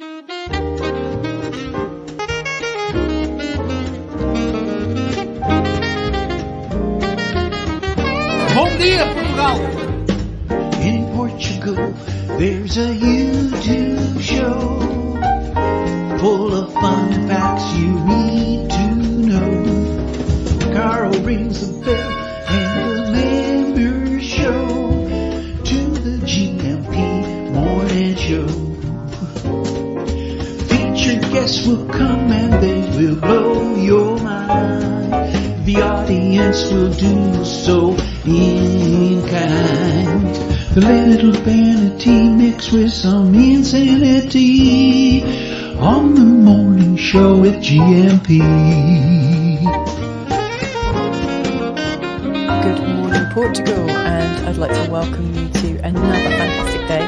Bom dia, Portugal! In Portugal, there's a YouTube show full of fun facts you need to know. Carl rings the bell and the members show to the GMP morning show. Featured guests will come and they will blow your mind. The audience will do so in kind. The little vanity mixed with some insanity on the morning show with GMP. Good morning, Portugal, and I'd like to welcome you to another fantastic day.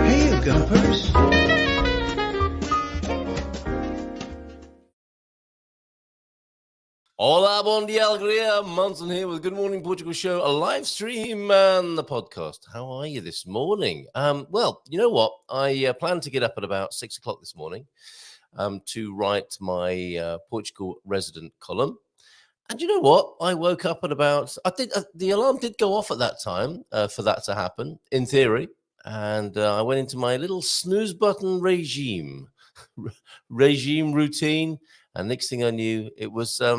Hey, Gumpers. Hola, bon dia, Algarve. Munson here with Good Morning Portugal show, a live stream and the podcast. How are you this morning? Well, you know what? I planned to get up at about 6 o'clock this morning to write my Portugal resident column. And you know what? I woke up at about, the alarm did go off at that time for that to happen, in theory. And I went into my little snooze button regime routine. And next thing I knew, it was a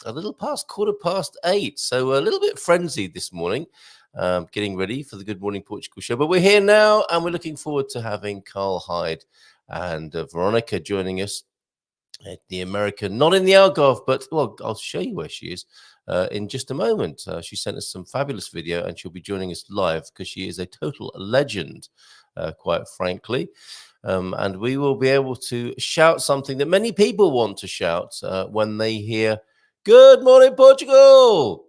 little past 8:15. So a little bit frenzied this morning, getting ready for the Good Morning Portugal show. But we're here now, and we're looking forward to having Carl Hyde and Veronica joining us at the American, not in the Algarve, but, well, I'll show you where she is in just a moment. She sent us some fabulous video, and she'll be joining us live because she is a total legend, quite frankly. And we will be able to shout something that many people want to shout when they hear Good Morning Portugal.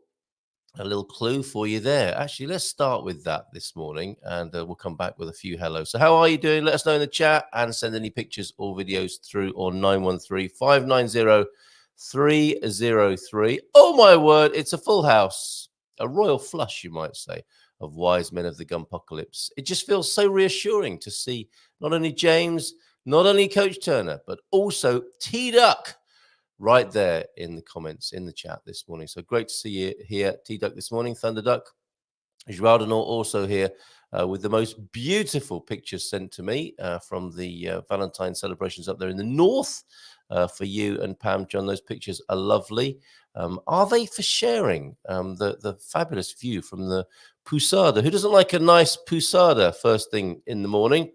A little clue for you there. Actually, let's start with that this morning, and we'll come back with a few hellos. So how are you doing? Let us know in the chat and send any pictures or videos through on 913-590-303. Oh, my word, it's a full house. A royal flush, you might say, of wise men of the Gumpocalypse. It just feels so reassuring to see not only James, not only Coach Turner, but also T-Duck right there in the comments, in the chat this morning. So great to see you here, T-Duck this morning, Thunder Duck. Geraldinor also here with the most beautiful pictures sent to me from the Valentine celebrations up there in the north for you and Pam John. Those pictures are lovely. Are they for sharing? The fabulous view from the Pousada. Who doesn't like a nice Pousada first thing in the morning?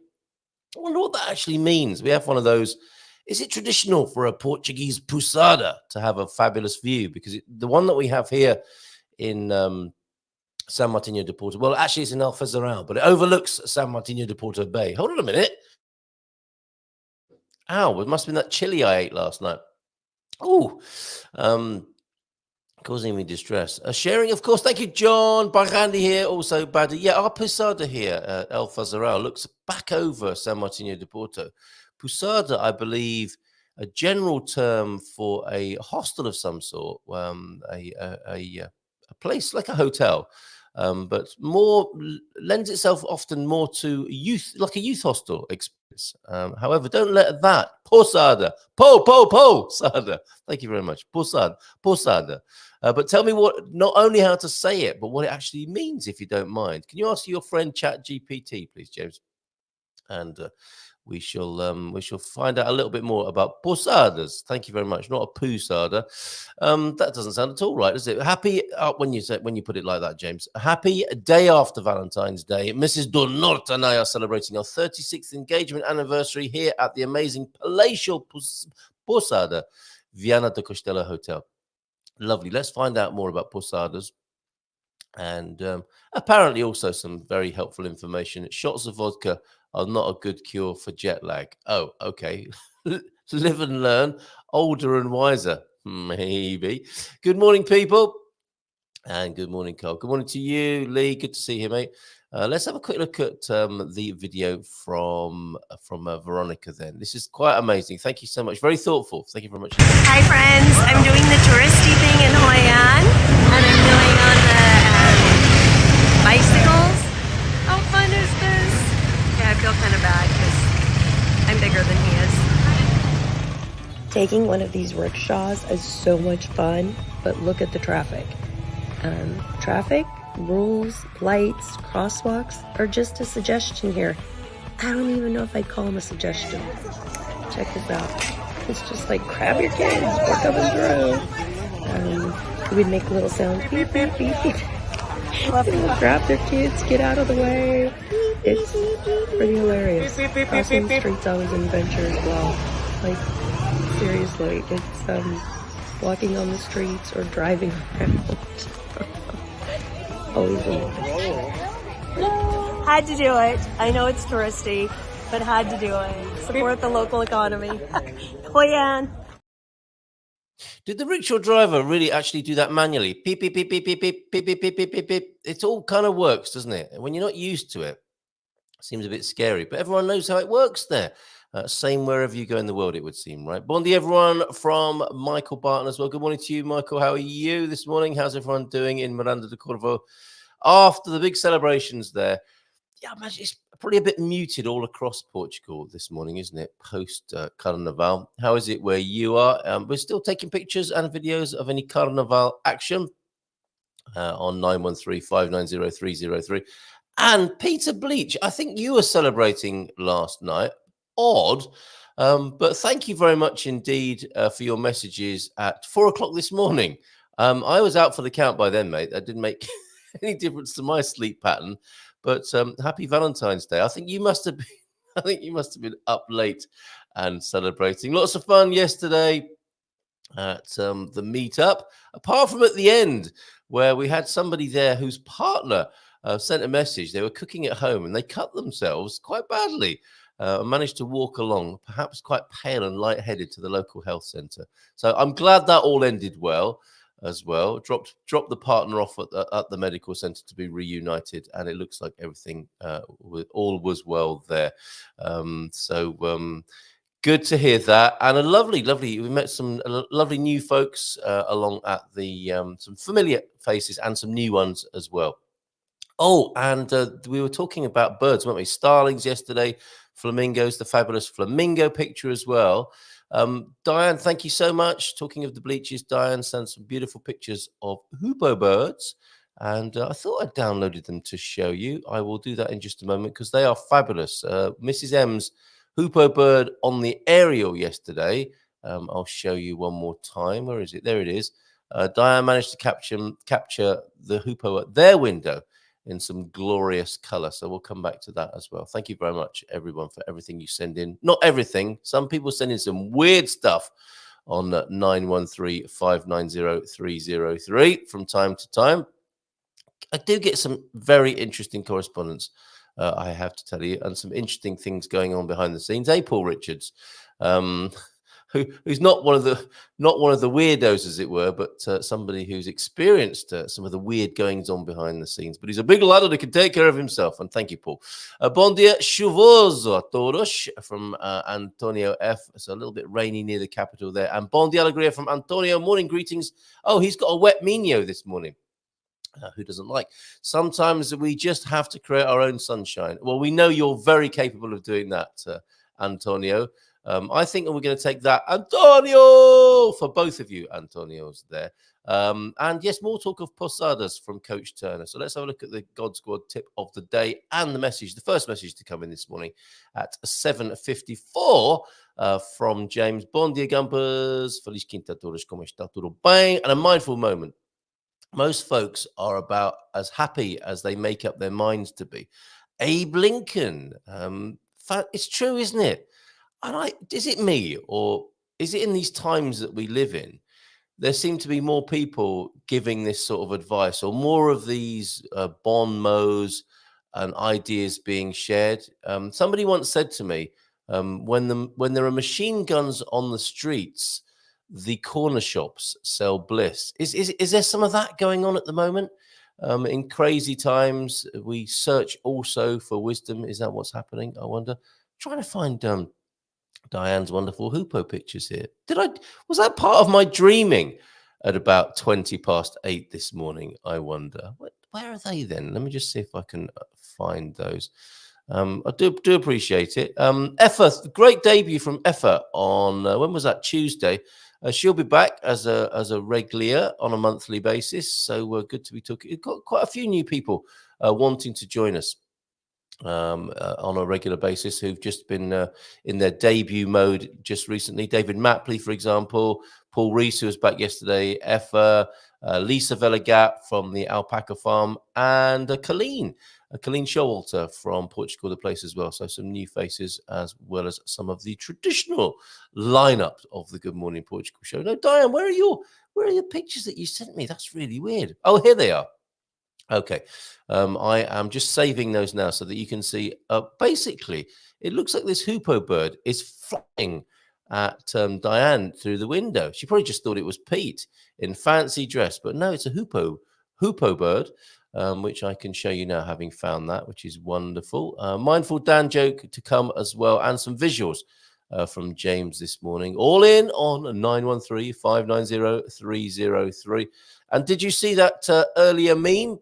I wonder what that actually means. We have one of those. Is it traditional for a Portuguese Pousada to have a fabulous view? Because the one that we have here in San Martinho de Porto, well, actually it's in Alfazarão, but it overlooks San Martinho de Porto Bay. Hold on a minute. Ow, it must have been that chili I ate last night. Oh, causing me distress. Sharing, of course. Thank you, John. Barandi here. Also, Badi. Yeah, our Pousada here at El Fazarao looks back over San Martinho de Porto. Pousada, I believe, a general term for a hostel of some sort, a place like a hotel, but more lends itself often more to youth, like a youth hostel experience. However, don't let that Pousada, Sada. Thank you very much, Pousada. But tell me not only how to say it, but what it actually means, if you don't mind. Can you ask your friend ChatGPT, please, James? And we shall find out a little bit more about Pousadas. Thank you very much. Not a Pousada. That doesn't sound at all right, does it? Happy when you put it like that, James. Happy day after Valentine's Day. Mrs. Do Norte and I are celebrating our 36th engagement anniversary here at the amazing palatial Pousada Viana do Castelo Hotel. Lovely. Let's find out more about Pousadas. And apparently also some very helpful information. Shots of vodka are not a good cure for jet lag. Oh, okay. Live and learn. Older and wiser. Maybe. Good morning, people. And good morning, Carl. Good morning to you, Lee. Good to see you, mate. Let's have a quick look at the video from Veronica then. This is quite amazing. Thank you so much. Very thoughtful. Thank you very much. Hi, friends. I'm doing the touristy thing in Hoi An, and I'm doing on the bicycles. How fun is this? Yeah, I feel kind of Taking one of these rickshaws is so much fun, but look at the traffic. Traffic, rules, lights, crosswalks are just a suggestion here. I don't even know if I'd call them a suggestion. Check this out. It's just like, grab your kids, we're coming through. We'd make a little sound, beep, beep, beep, beep. Grab their kids, get out of the way. It's pretty hilarious. Crossing the street's always an adventure as well. Like, seriously, it's walking on the streets or driving around. Always amazing. Had to do it. I know it's touristy, but had to do it. Support the local economy. Hoyan. Did the rickshaw driver really actually do that manually? Beep, beep, beep, beep, beep, beep, beep, beep, beep, beep, beep, beep. It all kind of works, doesn't it? When you're not used to it, it seems a bit scary, but everyone knows how it works there. Same wherever you go in the world, it would seem, right? Bon dia, everyone, from Michael Barton as well. Good morning to you, Michael. How are you this morning? How's everyone doing in Miranda de Corvo after the big celebrations there? Yeah, I imagine it's probably a bit muted all across Portugal this morning, isn't it? Post Carnival. How is it where you are? We're still taking pictures and videos of any Carnival action on 913-590-303. And Peter Bleach, I think you were celebrating last night. Odd, but thank you very much indeed for your messages at 4 o'clock this morning. I was out for the count by then, mate. That didn't make any difference to my sleep pattern. But happy Valentine's Day. I think you must have been up late and celebrating. Lots of fun yesterday at the meetup, apart from at the end where we had somebody there whose partner sent a message. They were cooking at home and they cut themselves quite badly. Managed to walk along, perhaps quite pale and lightheaded, to the local health centre. So I'm glad that all ended well as well. Dropped the partner off at the medical centre to be reunited, and it looks like everything all was well there. Good to hear that, and a lovely. We met some lovely new folks along at the some familiar faces and some new ones as well. Oh, and we were talking about birds, weren't we? Starlings yesterday, flamingos, the fabulous flamingo picture as well. Diane, thank you so much. Talking of the bleachers, Diane sent some beautiful pictures of hoopoe birds, and I thought I'd downloaded them to show you. I will do that in just a moment because they are fabulous. Mrs. M's hoopoe bird on the aerial yesterday. I'll show you one more time. Where is it? There it is. Diane managed to capture the hoopoe at their window in some glorious color. So we'll come back to that as well. Thank you very much, everyone, for everything you send in. Not everything. Some people send in some weird stuff on 913-590-303 from time to time. I do get some very interesting correspondence, I have to tell you, and some interesting things going on behind the scenes. Hey, Paul Richards, who's not one of the weirdos, as it were, but somebody who's experienced some of the weird goings on behind the scenes. But he's a big lad and he can take care of himself. And thank you, Paul. Bon dia chuvoso a todos from Antonio F. It's a little bit rainy near the capital there. And bon dia alegria from Antonio. Morning greetings. Oh, he's got a wet Mino this morning. Who doesn't like? Sometimes we just have to create our own sunshine. Well, we know you're very capable of doing that, Antonio. I think we're going to take that, Antonio, for both of you, Antonios there. And yes, more talk of posadas from Coach Turner. So let's have a look at the God Squad tip of the day and the message. The first message to come in this morning at 7:54 from James. Bon dia, Gumpers. Feliz quinta todos, como está tudo bem? And a mindful moment. Most folks are about as happy as they make up their minds to be. Abe Lincoln. It's true, isn't it? And is it me, or is it in these times that we live in, there seem to be more people giving this sort of advice, or more of these bon mots and ideas being shared? Somebody once said to me, when there are machine guns on the streets, the corner shops sell bliss. Is there some of that going on at the moment? In crazy times, we search also for wisdom. Is that what's happening? I wonder. Trying to find Diane's wonderful hoopoe pictures here. Was that part of my dreaming at about 8:20 this morning? I wonder. Where are they then? Let me just see if I can find those. I do appreciate it. Effa, great debut from Effa on when was that? Tuesday. She'll be back as a regular on a monthly basis. So we're good to be talking. We've got quite a few new people wanting to join us on a regular basis who've just been in their debut mode just recently. David Mapley, for example, Paul Reese, who was back yesterday, Effa, Lisa Velagat from the Alpaca Farm, and Colleen Showalter from Portugal, the place as well. So some new faces as well as some of the traditional lineup of the Good Morning Portugal show. No, Diane, where are your pictures that you sent me? That's really weird. Oh, here they are. Okay, I am just saving those now so that you can see. Basically, it looks like this hoopoe bird is flying at Diane through the window. She probably just thought it was Pete in fancy dress, but no, it's a hoopoe bird, which I can show you now, having found that, which is wonderful. Mindful Dan joke to come as well, and some visuals from James this morning, all in on 913-590-303. And did you see that earlier meme?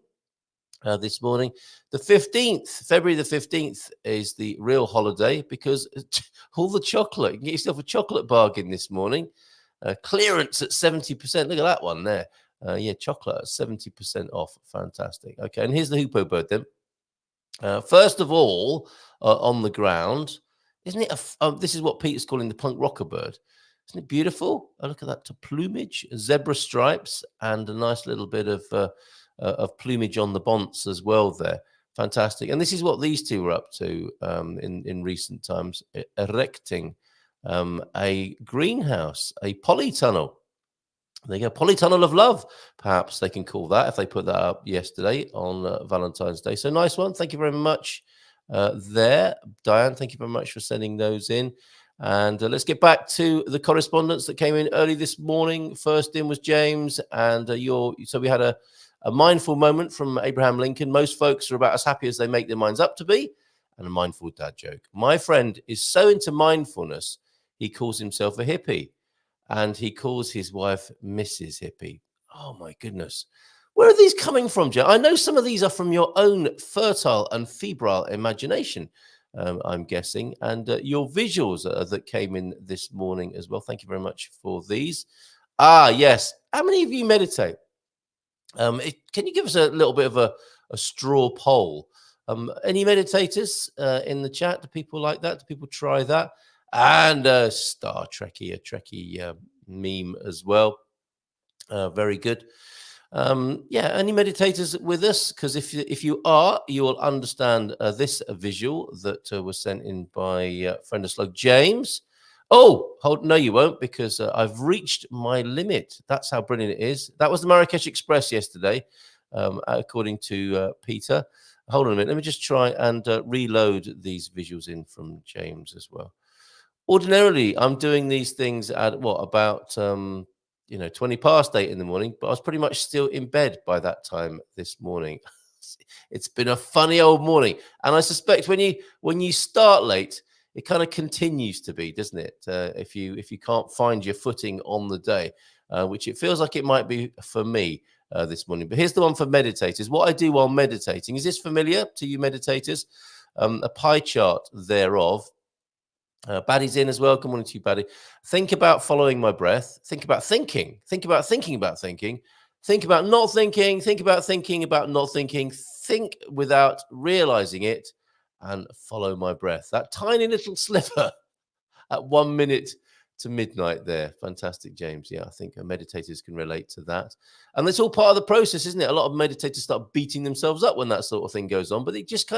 This morning, the 15th, February the 15th is the real holiday because all the chocolate, you can get yourself a chocolate bargain this morning. Clearance at 70%. Look at that one there. Yeah, chocolate at 70% off. Fantastic. Okay, and here's the hoopoe bird then. First of all, on the ground, isn't it? This is what Peter's calling the punk rocker bird. Isn't it beautiful? Oh, look at that plumage, zebra stripes, and a nice little bit of plumage on the bonts as well there. Fantastic. And this is what these two were up to in recent times, erecting a greenhouse, a polytunnel. There you go, polytunnel of love, perhaps they can call that, if they put that up yesterday on Valentine's Day. So nice one. Thank you very much there. Diane, thank you very much for sending those in. And let's get back to the correspondence that came in early this morning. First in was James, and so we had a mindful moment from Abraham Lincoln. Most folks are about as happy as they make their minds up to be. And a mindful dad joke. My friend is so into mindfulness, he calls himself a hippie. And he calls his wife Mrs. Hippie. Oh, my goodness. Where are these coming from, Joe? I know some of these are from your own fertile and febrile imagination, I'm guessing. And your visuals that came in this morning as well. Thank you very much for these. Ah, yes. How many of you meditate? Can you give us a little bit of a straw poll? Any meditators in the chat? Do people like that? Do people try that? And a Trekkie meme as well. Very good. Yeah, any meditators with us? Because if you are, you will understand this visual that was sent in by friend of slug James. Oh, no, you won't, because I've reached my limit. That's how brilliant it is. That was the Marrakesh Express yesterday, according to Peter. Hold on a minute. Let me just try and reload these visuals in from James as well. Ordinarily, I'm doing these things at about 20 past 8 in the morning, but I was pretty much still in bed by that time this morning. It's been a funny old morning, and I suspect when you start late, it kind of continues to be, doesn't it? If you can't find your footing on the day, which it feels like it might be for me this morning. But here's the one for meditators. What I do while meditating, is this familiar to you meditators? A pie chart thereof. Baddy's in as well. Good morning to you, Baddy. Think about following my breath. Think about thinking. Think about thinking about thinking. Think about not thinking. Think about thinking about not thinking. Think without realizing it. And follow my breath. That tiny little sliver at 1 minute to midnight there. Fantastic, James. Yeah, I think meditators can relate to that. And it's all part of the process, isn't it? A lot of meditators start beating themselves up when that sort of thing goes on. But it just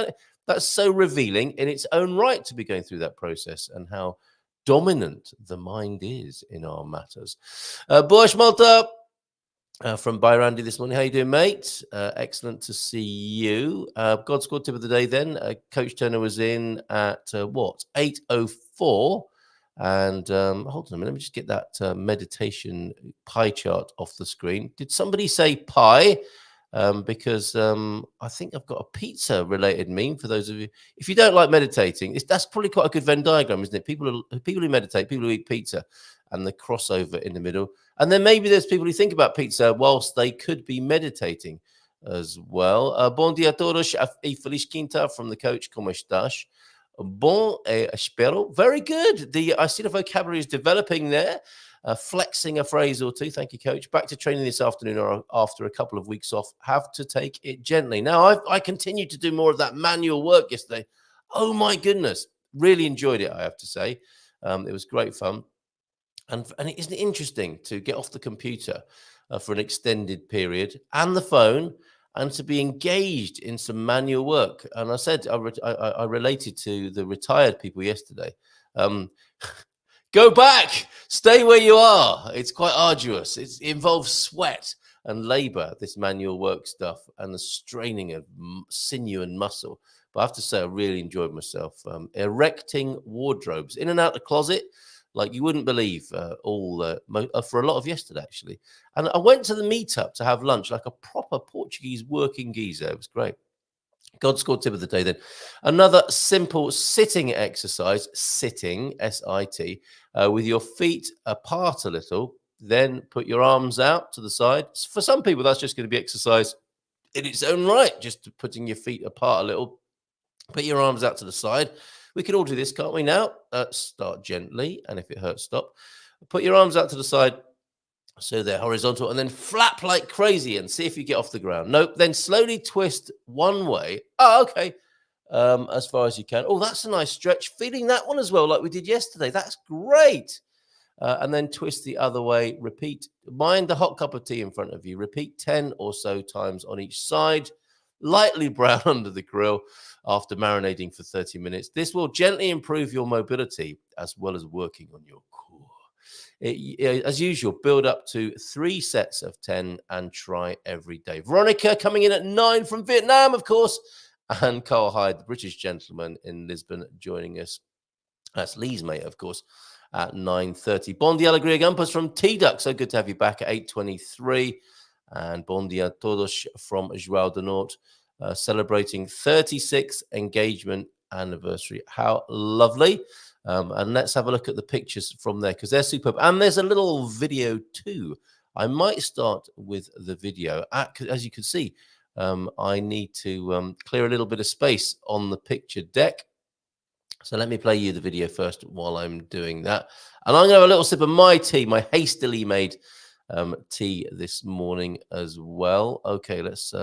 that's so revealing in its own right to be going through that process and how dominant the mind is in our matters. Bush Malta. From Randy this morning. How you doing, mate? Excellent to see you. God Squad tip of the day then. Coach Turner was in at 8:04. And hold on a minute. Let me just get that meditation pie chart off the screen. Did somebody say pie? Because I think I've got a pizza related meme for those of you. If you don't like meditating, that's probably quite a good Venn diagram, isn't it? People who meditate, people who eat pizza, and the crossover in the middle. And then maybe there's people who think about pizza whilst they could be meditating. as well. Bom dia a todos e feliz quinta from the coach. Como estás? Bon, espero. Very good. I see the vocabulary is developing there. Flexing a phrase or two. Thank you, coach. Back to training this afternoon or after a couple of weeks off. Have to take it gently. Now, I continued to do more of that manual work yesterday. Oh, my goodness. Really enjoyed it, I have to say. It was great fun. And isn't it interesting to get off the computer for an extended period and the phone and to be engaged in some manual work? And I said, I related to the retired people yesterday. Go back, stay where you are. It's quite arduous. It involves sweat and labor, this manual work stuff, and the straining of sinew and muscle. But I have to say, I really enjoyed myself. Erecting wardrobes in and out the closet, like you wouldn't believe, for a lot of yesterday, actually. And I went to the meetup to have lunch, like a proper Portuguese working geezer. It was great. God scored tip of the day then. Another simple sitting exercise, sitting, S-I-T, with your feet apart a little. Then put your arms out to the side. For some people, that's just going to be exercise in its own right, just putting your feet apart a little. Put your arms out to the side. We can all do this, can't we now? Start gently, and if it hurts, stop. Put your arms out to the side so they're horizontal, and then flap like crazy and see if you get off the ground. Nope. Then slowly twist one way. Oh, okay. As far as you can. Oh, that's a nice stretch. Feeling that one as well, like we did yesterday. That's great. And then twist the other way. Repeat. Mind the hot cup of tea in front of you. Repeat 10 or so times on each side. Lightly brown under the grill after marinating for 30 minutes. This will gently improve your mobility as well as working on your core. As usual, build up to 3 sets of 10 and try every day. Veronica coming in at 9 from Vietnam, of course, and Carl Hyde, the British gentleman in Lisbon, joining us. That's Lee's mate, of course, at 9:30. Bon dia alegria gumpas from T-Duck. So good to have you back at 8:23. And bon dia todos from João do Norte, celebrating 36th engagement anniversary. How lovely. And let's have a look at the pictures from there because they're superb. And there's a little video too. I might start with the video. As you can see, I need to clear a little bit of space on the picture deck. So let me play you the video first while I'm doing that. And I'm going to have a little sip of my tea, my hastily made tea this morning as well. Okay, let's...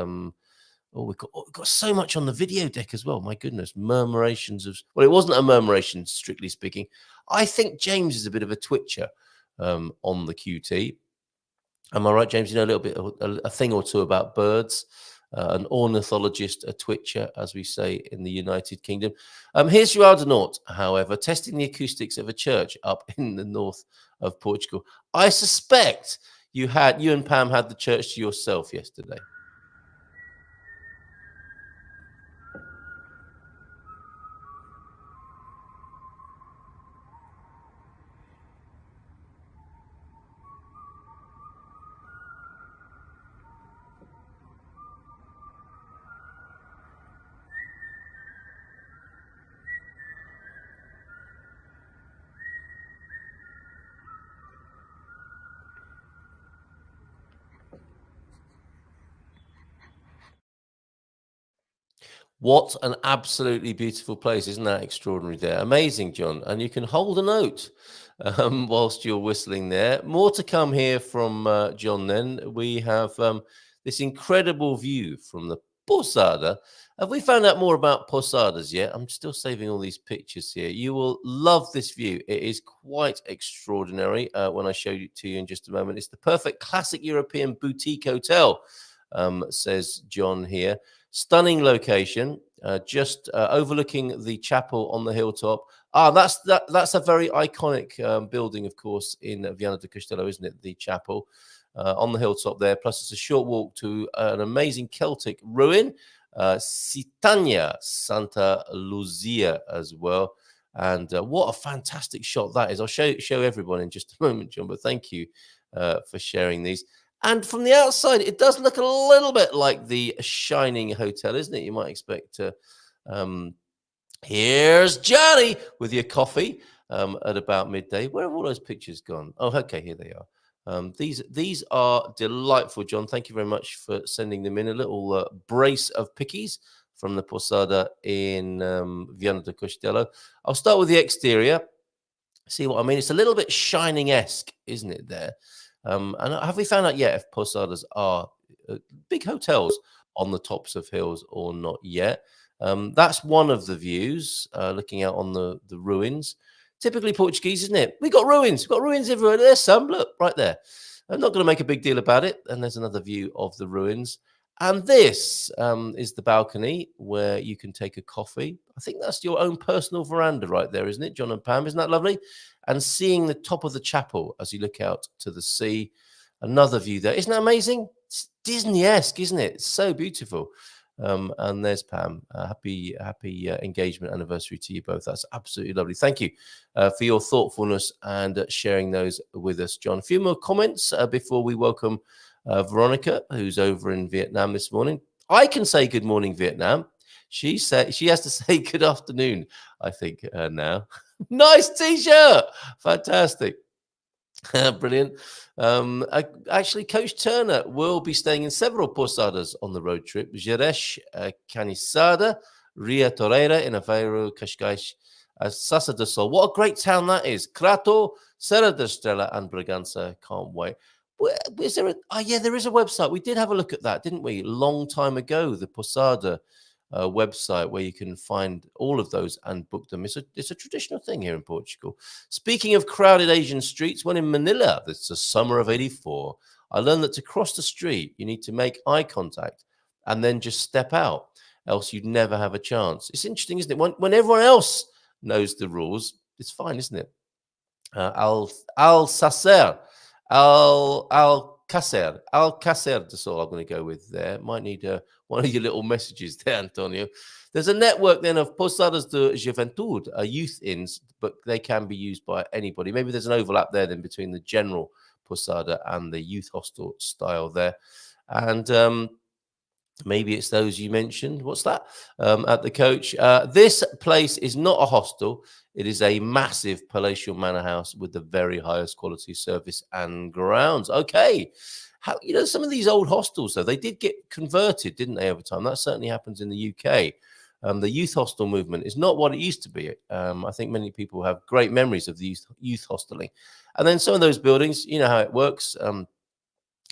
we've got so much on the video deck as well. My goodness, murmurations of... Well, it wasn't a murmuration, strictly speaking. I think James is a bit of a twitcher on the QT. Am I right, James? You know a little bit, a thing or two about birds. An ornithologist, a twitcher, as we say in the United Kingdom. Here's João do Norte, however, testing the acoustics of a church up in the north of Portugal. I suspect you and Pam had the church to yourself yesterday. What an absolutely beautiful place. Isn't that extraordinary there? Amazing, John. And you can hold a note whilst you're whistling there. More to come here from John then. We have this incredible view from the Posada. Have we found out more about Posadas yet? I'm still saving all these pictures here. You will love this view. It is quite extraordinary when I show it to you in just a moment. It's the perfect classic European boutique hotel, says John here. Stunning location, just overlooking the chapel on the hilltop. That's a very iconic building, of course, in Viana do Castelo, isn't it? The chapel on the hilltop there. Plus, it's a short walk to an amazing Celtic ruin, Citania Santa Luzia as well. And what a fantastic shot that is. I'll show everyone in just a moment, John, but thank you for sharing these. And from the outside, it does look a little bit like the Shining Hotel, isn't it? You might expect here's Johnny with your coffee at about midday. Where have all those pictures gone? Oh, okay, here they are. These are delightful, John. Thank you very much for sending them in. A little brace of pickies from the Posada in Viana do Castelo. I'll start with the exterior. See what I mean? It's a little bit Shining-esque, isn't it, there? And have we found out yet if Posadas are big hotels on the tops of hills or not yet? That's one of the views, looking out on the ruins. Typically Portuguese, isn't it? We've got ruins. We've got ruins everywhere. There's some. Look, right there. I'm not going to make a big deal about it. And there's another view of the ruins. And this is the balcony where you can take a coffee. I think that's your own personal veranda right there, isn't it, John and Pam? Isn't that lovely? And seeing the top of the chapel as you look out to the sea. Another view there. Isn't that amazing? It's Disney-esque, isn't it? It's so beautiful. And there's Pam. Happy engagement anniversary to you both. That's absolutely lovely. Thank you for your thoughtfulness and sharing those with us, John. A few more comments before we welcome Veronica, who's over in Vietnam this morning. I can say good morning, Vietnam. She has to say good afternoon, I think, now. Nice T-shirt. Fantastic. Brilliant. Actually, Coach Turner will be staying in several posadas on the road trip. Jerez, Canisada, Ria Torreira in Aveiro, Cascais, Sassa de Sol. What a great town that is. Crato, Serra da Estrela, and Bragança. Can't wait. Is there there is a website. We did have a look at that, didn't we? A long time ago, the Posada website where you can find all of those and book them. It's a traditional thing here in Portugal. Speaking of crowded Asian streets, when in Manila, it's the summer of '84, I learned that to cross the street, you need to make eye contact and then just step out, else you'd never have a chance. It's interesting, isn't it? When everyone else knows the rules, it's fine, isn't it? Alcacer de Sol, I'm going to go with there. Might need one of your little messages there, Antonio. There's a network then of Posadas de Juventude, youth inns, but they can be used by anybody. Maybe there's an overlap there then between the general Posada and the youth hostel style there. And maybe it's those you mentioned. What's that? At the Coach. This place is not a hostel. It is a massive palatial manor house with the very highest quality service and grounds. Okay. Some of these old hostels, though, they did get converted, didn't they, over time? That certainly happens in the UK. The youth hostel movement is not what it used to be. I think many people have great memories of the youth hosteling. And then some of those buildings, you know how it works,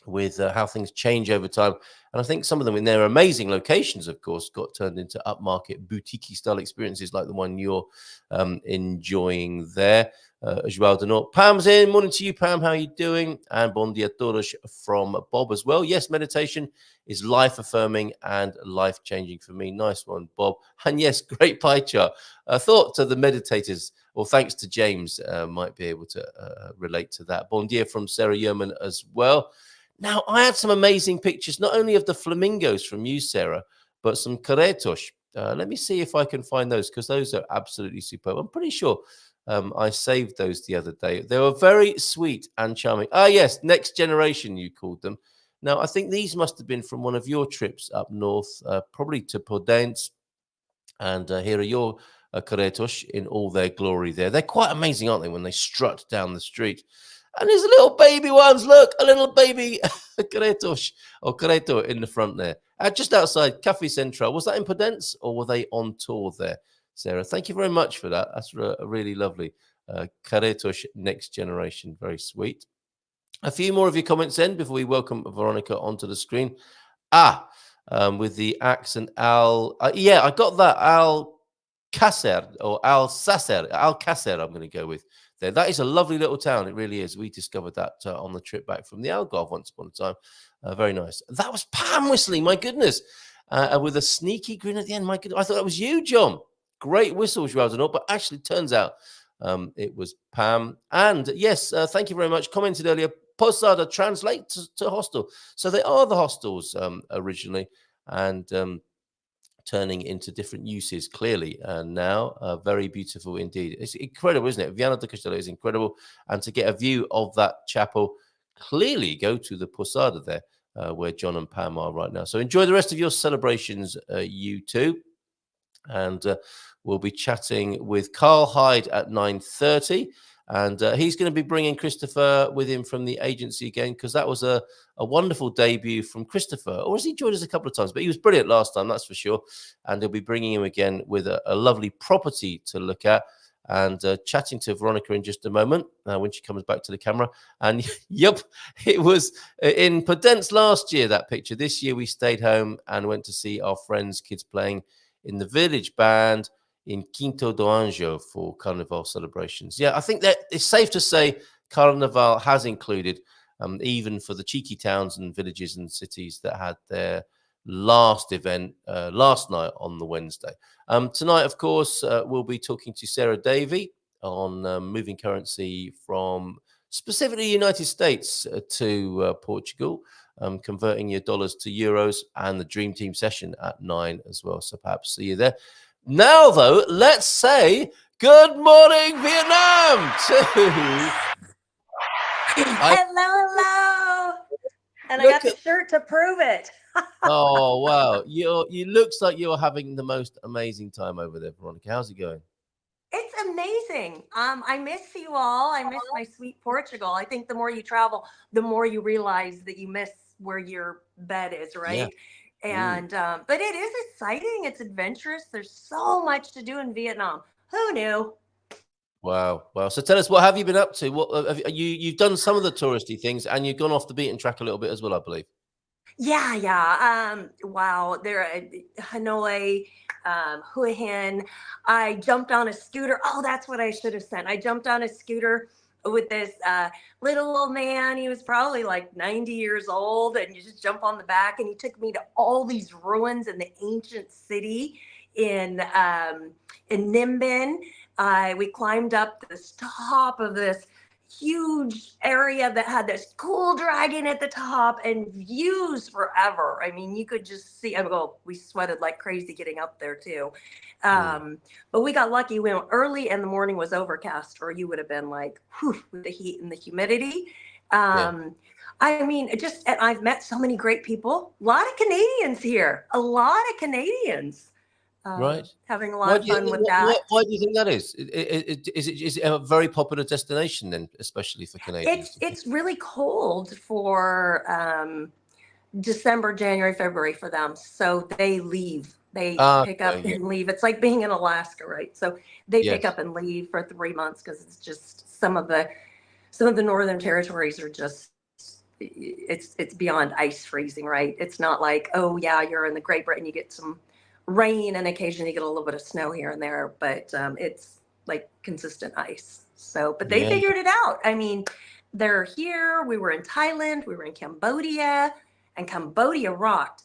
with how things change over time. And I think some of them in their amazing locations, of course, got turned into upmarket boutique style experiences like the one you're enjoying there. João de Norte. Pam's in. Morning to you, Pam. How are you doing? And bon dia todos from Bob as well. Yes, meditation is life-affirming and life-changing for me. Nice one, Bob. And yes, great pie chart. I thought to the meditators, or thanks to James, might be able to relate to that. Bon dia from Sarah Yeoman as well. Now, I had some amazing pictures, not only of the flamingos from you, Sarah, but some caretos. Let me see if I can find those, because those are absolutely superb. I'm pretty sure I saved those the other day. They were very sweet and charming. Ah, yes, Next Generation, you called them. Now, I think these must have been from one of your trips up north, probably to Pordense. And here are your caretos in all their glory there. They're quite amazing, aren't they, when they strut down the street? And there's little baby ones. Look, a little baby caretos or careto in the front there. Just outside Café Central. Was that in Pordense or were they on tour there, Sarah? Thank you very much for that. That's really lovely. Caretos Next Generation. Very sweet. A few more of your comments then before we welcome Veronica onto the screen. With the accent yeah, I got that. Alcacer or Alcacer. Alcacer, I'm going to go with. There. That is a lovely little town. It really is. We discovered that on the trip back from the Algarve once upon a time. Very nice. That was Pam whistling. My goodness. With a sneaky grin at the end. My goodness. I thought that was you, John. Great whistle, Joao Denot. But actually, turns out it was Pam. And yes, thank you very much. Commented earlier. Posada translate to hostel. So they are the hostels originally. And turning into different uses clearly now. Very beautiful indeed. It's incredible, isn't it? Viana do Castelo is incredible. And to get a view of that chapel, clearly go to the Posada there, where John and Pam are right now. So enjoy the rest of your celebrations, you two. And we'll be chatting with Carl Hyde at 9:30. And he's going to be bringing Christopher with him from the agency again, because that was a wonderful debut from Christopher. Or has he joined us a couple of times? But he was brilliant last time, that's for sure. And he'll be bringing him again with a lovely property to look at. And chatting to Veronica in just a moment when she comes back to the camera. And yep, it was in Podence last year, that picture. This year we stayed home and went to see our friends' kids playing in the village band in Quinto do Anjo for Carnival celebrations. Yeah, I think that it's safe to say Carnival has included, even for the cheeky towns and villages and cities that had their last event last night on the Wednesday. Tonight, of course, we'll be talking to Sarah Davey on moving currency from specifically the United States to Portugal, converting your dollars to euros, and the Dream Team session at 9 as well. So perhaps see you there. Now, though, let's say good morning, Vietnam to... Hello. And I got the shirt to prove it. Oh, wow. You looks like you're having the most amazing time over there, Veronica. How's it going? It's amazing. I miss you all. I miss my sweet Portugal. I think the more you travel, the more you realize that you miss where your bed is, right? Yeah. And but it is exciting. It's adventurous. There's so much to do in Vietnam. Who knew? Wow. So tell us, what have you been up to? What you've done some of the touristy things, and you've gone off the beaten track a little bit as well, I believe. Yeah. Wow. There, Hanoi, Hua Hin. I jumped on a scooter. Oh, that's what I should have sent. I jumped on a scooter with this little old man. He was probably like 90 years old, and you just jump on the back, and he took me to all these ruins in the ancient city in Ninh Bình. We climbed up the top of this huge area that had this cool dragon at the top and views forever. I mean, you could just see. We sweated like crazy getting up there too. But we got lucky. We went early, and the morning was overcast, or you would have been like, whew, with the heat and the humidity. I mean, I've met so many great people. A lot of Canadians here. A lot of Canadians. Right. Having a lot of fun with that. Why do you think that is? Is it a very popular destination then, especially for Canadians? It's really cold for December, January, February for them. So they leave. They pick up and leave. It's like being in Alaska, right? So they pick up and leave for 3 months, because it's just some of the northern territories are just it's beyond ice freezing, right? It's not like, oh yeah, you're in the Great Britain, you get some rain and occasionally you get a little bit of snow here and there, but it's like consistent ice. So, but they figured it out. I mean, they're here. We were in Thailand, we were in Cambodia, and Cambodia rocked.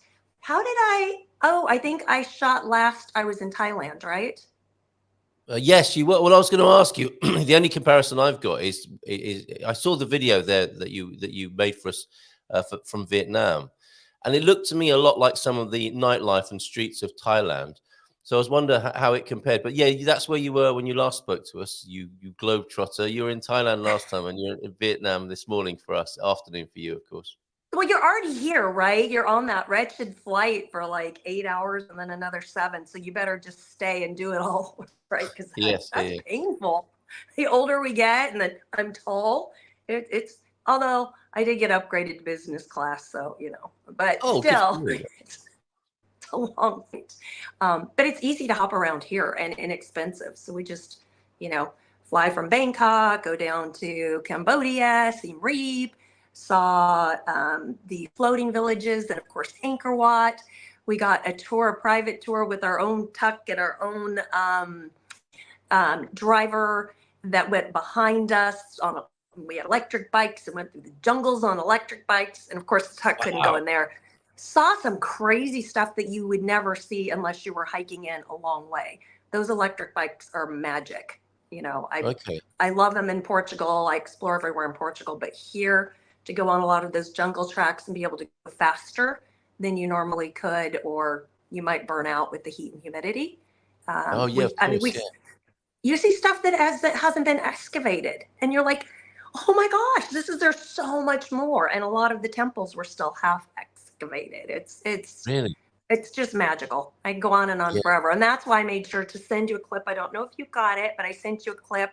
I think I shot last I was in Thailand, right? Yes, you were. Well, I was going to ask you. The only comparison I've got is I saw the video there that you made for us from Vietnam. And it looked to me a lot like some of the nightlife and streets of Thailand. So I was wondering how it compared. But yeah, that's where you were when you last spoke to us. You globetrotter. You were in Thailand last time, and you're in Vietnam this morning for us, afternoon for you, of course. Well, you're already here, right? You're on that wretched flight for like 8 hours and then another 7. So you better just stay and do it all, right? Because that's painful. The older we get, and then I'm tall, it's although I did get upgraded to business class, so, but still, it's a long flight. But it's easy to hop around here and inexpensive. So we just, fly from Bangkok, go down to Cambodia, Siem Reap, saw the floating villages, and of course, Angkor Wat. We got a private tour with our own tuk and our own driver that went behind us we had electric bikes and went through the jungles on electric bikes. And of course, the tuk couldn't go in there. Saw some crazy stuff that you would never see unless you were hiking in a long way. Those electric bikes are magic. I love them in Portugal. I explore everywhere in Portugal, but here to go on a lot of those jungle tracks and be able to go faster than you normally could, or you might burn out with the heat and humidity. You see stuff that hasn't been excavated, and you're like, oh my gosh, there's so much more. And a lot of the temples were still half excavated. It's just magical. I can go on and on forever. And that's why I made sure to send you a clip. I don't know if you got it, but I sent you a clip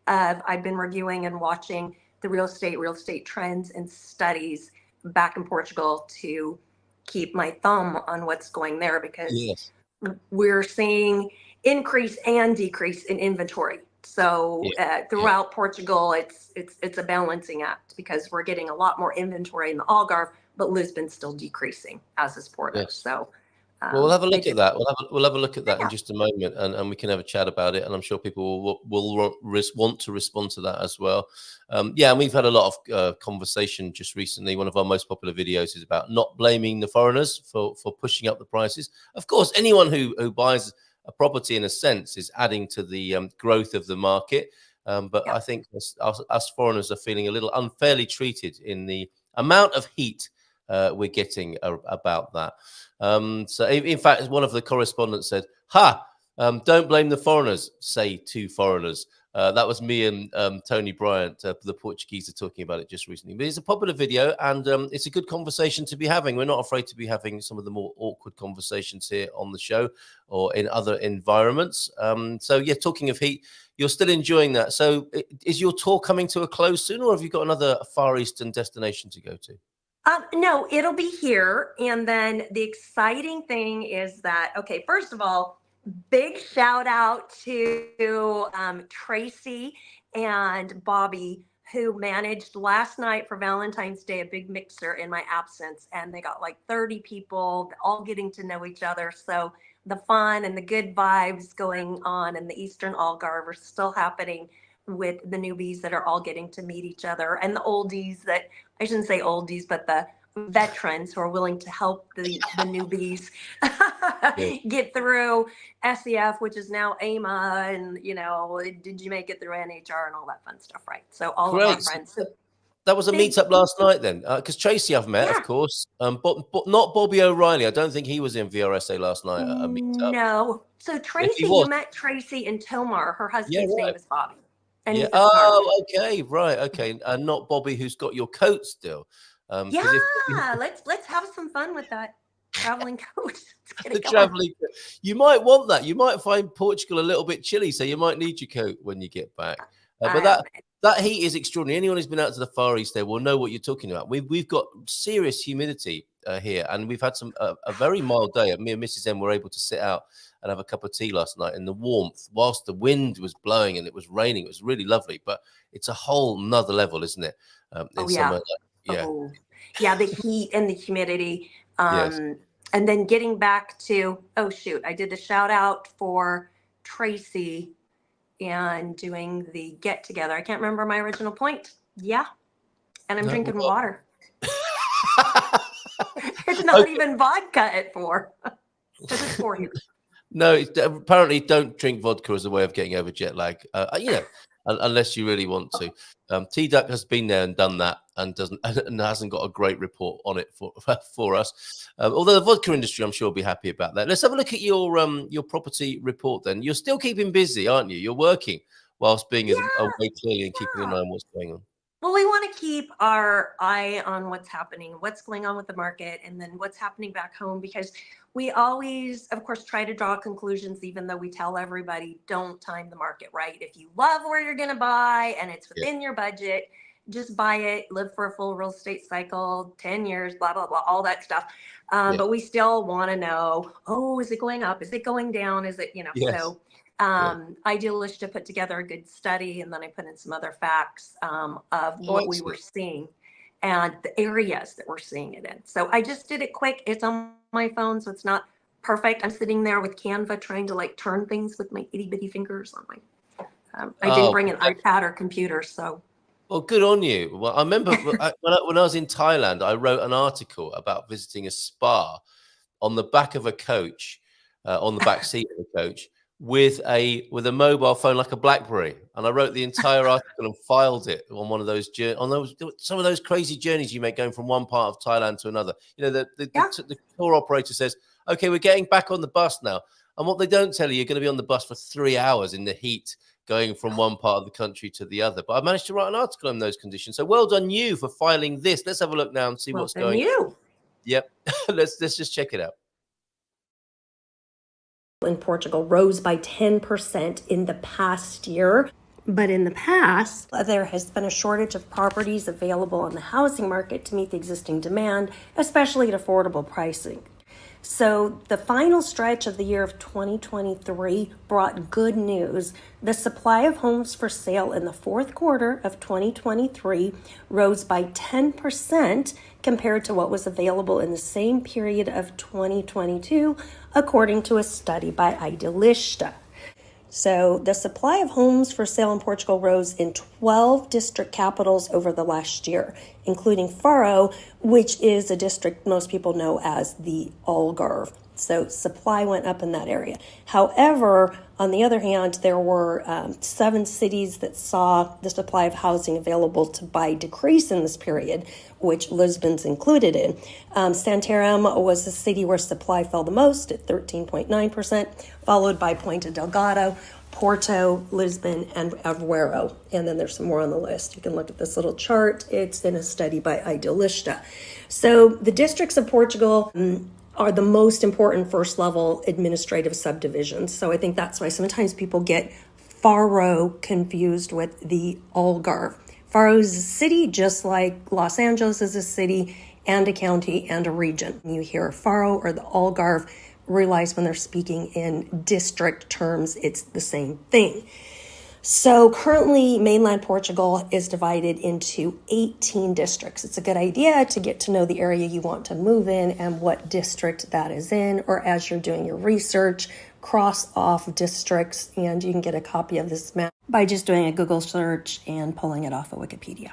I've been reviewing and watching the real estate trends and studies back in Portugal to keep my thumb on what's going there, because Yes. we're seeing increase and decrease in inventory. So Yeah. throughout Portugal, it's a balancing act, because we're getting a lot more inventory in the Algarve, but Lisbon's still decreasing, as is Porto. Yes. So Well, we'll have a I look do. at that. We'll have a look at that in Yeah. just a moment, and we can have a chat about it. And I'm sure people will want to respond to that as well. Yeah, and we've had a lot of conversation just recently. One of our most popular videos is about not blaming the foreigners for pushing up the prices. Of course, anyone who buys a property, in a sense, is adding to the growth of the market. But Yeah. I think us foreigners are feeling a little unfairly treated in the amount of heat we're getting about that. So, in fact, one of the correspondents said, "Ha! Don't blame the foreigners, say two foreigners." That was me and Tony Bryant, the Portuguese, are talking about it just recently. But it's a popular video, and it's a good conversation to be having. We're not afraid to be having some of the more awkward conversations here on the show or in other environments. So, yeah, talking of heat, you're still enjoying that. So, is your tour coming to a close soon, or have you got another Far Eastern destination to go to? No, it'll be here. And then the exciting thing is that, okay, first of all, big shout out to Tracy and Bobby, who managed last night for Valentine's Day a big mixer in my absence. And they got like 30 people all getting to know each other. So the fun and the good vibes going on in the Eastern Algarve are still happening, with the newbies that are all getting to meet each other, and the oldies that, I shouldn't say oldies, but the veterans who are willing to help the newbies Yeah. get through SEF, which is now AMA, and did you make it through NHR and all that fun stuff, right? So all of our Great. friends. So That was a big, meetup last night then, because Tracy I've met, of yeah. course, but not Bobby O'Reilly. I don't think he was in VRSA last night at a meetup. No. So If he Tracy, you was, met Tracy in Tomar. Her yeah, husband's name right, is Bobby, and yeah. he's a photographer. Oh, okay, right, okay, and not Bobby, who's got your coat still. Yeah, Because if Bobby let's have some fun with that traveling coach. Let's get the it going. traveling, you might want that. You might find Portugal a little bit chilly, so you might need your coat when you get back. But that heat is extraordinary. Anyone who's been out to the Far East there will know what you're talking about. We've got serious humidity here, and we've had a very mild day. Me and Mrs. M were able to sit out and have a cup of tea last night in the warmth, whilst the wind was blowing and it was raining. It was really lovely, but it's a whole nother level, isn't it? In somewhere like, yeah, Oh, yeah, the heat and the humidity. yes. And then getting back to, oh shoot, I did the shout out for Tracy and doing the get together. I can't remember my original point. Yeah. And I'm No, drinking well, water. It's not even vodka at 4. Because it's 4 here. No, apparently don't drink vodka as a way of getting over jet lag. Unless you really want to. T-Duck has been there and done that, and hasn't got a great report on it for us. Although the vodka industry, I'm sure, will be happy about that. Let's have a look at your property report. Then you're still keeping busy, aren't you? You're working whilst being away clearly and keeping an eye on what's going on. Well, we want to keep our eye on what's happening, what's going on with the market, and then what's happening back home, because we always, of course, try to draw conclusions, even though we tell everybody don't time the market, right? If you love where you're going to buy and it's within your budget, just buy it, live for a full real estate cycle, 10 years, blah, blah, blah, all that stuff. But we still want to know, oh, is it going up? Is it going down? Is it, Yes. So I did wish to put together a good study, and then I put in some other facts of what we were seeing and the areas that we're seeing it in. So I just did it quick. It's on my phone, so it's not perfect. I'm sitting there with Canva trying to like turn things with my itty bitty fingers on my. I didn't bring an iPad or computer, so. Well, good on you. Well, I remember when I was in Thailand, I wrote an article about visiting a spa on the back of a coach, on the back seat of a coach, with a mobile phone like a BlackBerry, and I wrote the entire article and filed it on one of those some of those crazy journeys you make going from one part of Thailand to another. The tour operator says, "Okay, we're getting back on the bus now," and what they don't tell you, you're going to be on the bus for 3 hours in the heat, going from one part of the country to the other. But I managed to write an article in those conditions. So well done you for filing this. Let's have a look now and see what's going on. Yep. let's just check it out. In Portugal rose by 10% in the past year. But in the past, there has been a shortage of properties available on the housing market to meet the existing demand, especially at affordable pricing. So the final stretch of the year of 2023 brought good news. The supply of homes for sale in the fourth quarter of 2023 rose by 10% compared to what was available in the same period of 2022, according to a study by Idealista. So the supply of homes for sale in Portugal rose in 12 district capitals over the last year, including Faro, which is a district most people know as the Algarve. So supply went up in that area. However, on the other hand, there were 7 cities that saw the supply of housing available to buy decrease in this period, which Lisbon's included in. Santarém was the city where supply fell the most at 13.9%, followed by Ponta Delgado, Porto, Lisbon, and Aveiro. And then there's some more on the list. You can look at this little chart. It's in a study by Idealista. So the districts of Portugal are the most important first level administrative subdivisions. So I think that's why sometimes people get Faro confused with the Algarve. Faro is a city just like Los Angeles is a city and a county and a region. You hear Faro or the Algarve, realize when they're speaking in district terms, it's the same thing. So currently, mainland Portugal is divided into 18 districts. It's a good idea to get to know the area you want to move in and what district that is in, or as you're doing your research, cross off districts, and you can get a copy of this map by just doing a Google search and pulling it off of Wikipedia.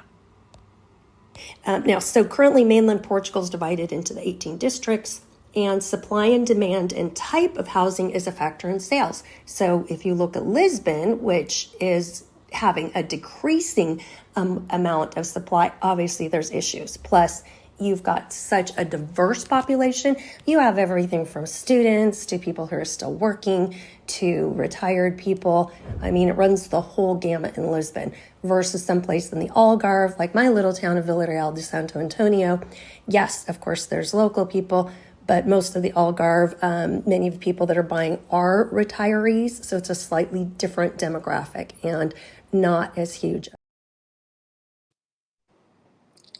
So currently, mainland Portugal is divided into the 18 districts. And supply and demand and type of housing is a factor in sales. So if you look at Lisbon, which is having a decreasing amount of supply, obviously there's issues. Plus, you've got such a diverse population. You have everything from students to people who are still working to retired people. I mean, it runs the whole gamut in Lisbon versus someplace in the Algarve, like my little town of Villarreal de Santo Antonio. Yes, of course, there's local people, but most of the Algarve, many of the people that are buying are retirees, so it's a slightly different demographic and not as huge.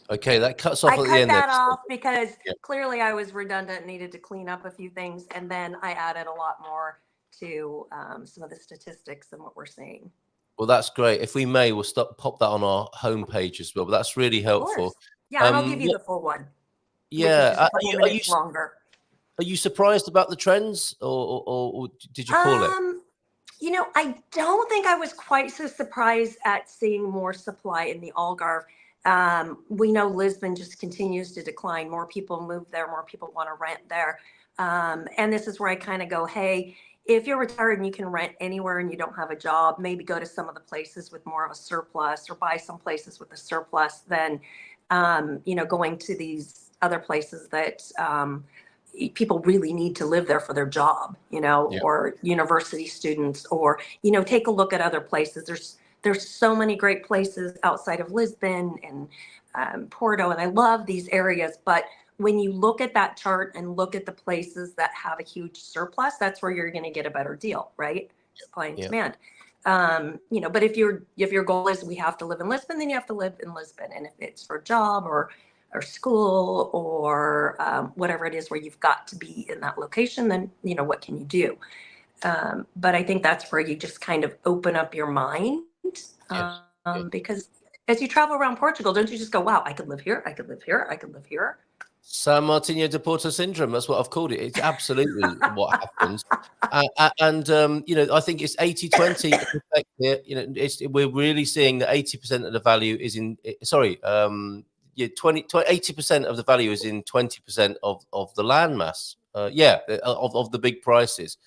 Okay, that cuts off I at the cut end. that there. off because Yeah. clearly I was redundant, needed to clean up a few things, and then I added a lot more to some of the statistics and what we're seeing. Well, that's great. If we may, we'll pop that on our homepage as well. But that's really helpful. Yeah, and I'll give you the full one. Yeah, which is just a couple minutes longer. Are you surprised about the trends, or did you call it? You know, I don't think I was quite so surprised at seeing more supply in the Algarve. We know Lisbon just continues to decline. More people move there, more people want to rent there. And this is where I kind of go, hey, if you're retired and you can rent anywhere and you don't have a job, maybe go to some of the places with more of a surplus, or buy some places with a surplus than, going to these other places that people really need to live there for their job, or university students, or, take a look at other places. There's so many great places outside of Lisbon and Porto, and I love these areas. But when you look at that chart and look at the places that have a huge surplus, that's where you're going to get a better deal, right? Supply and demand. But if your goal is we have to live in Lisbon, then you have to live in Lisbon. And if it's for a job or school or whatever it is where you've got to be in that location, then, what can you do? But I think that's where you just kind of open up your mind. Because as you travel around Portugal, don't you just go, wow, I could live here, I could live here, I could live here. San Martinho de Porto syndrome. That's what I've called it. It's absolutely what happens. I think it's 80-20 effect here. We're really seeing that 80% of the value is in. 80% of the value is in 20% of the landmass. Of the big prices,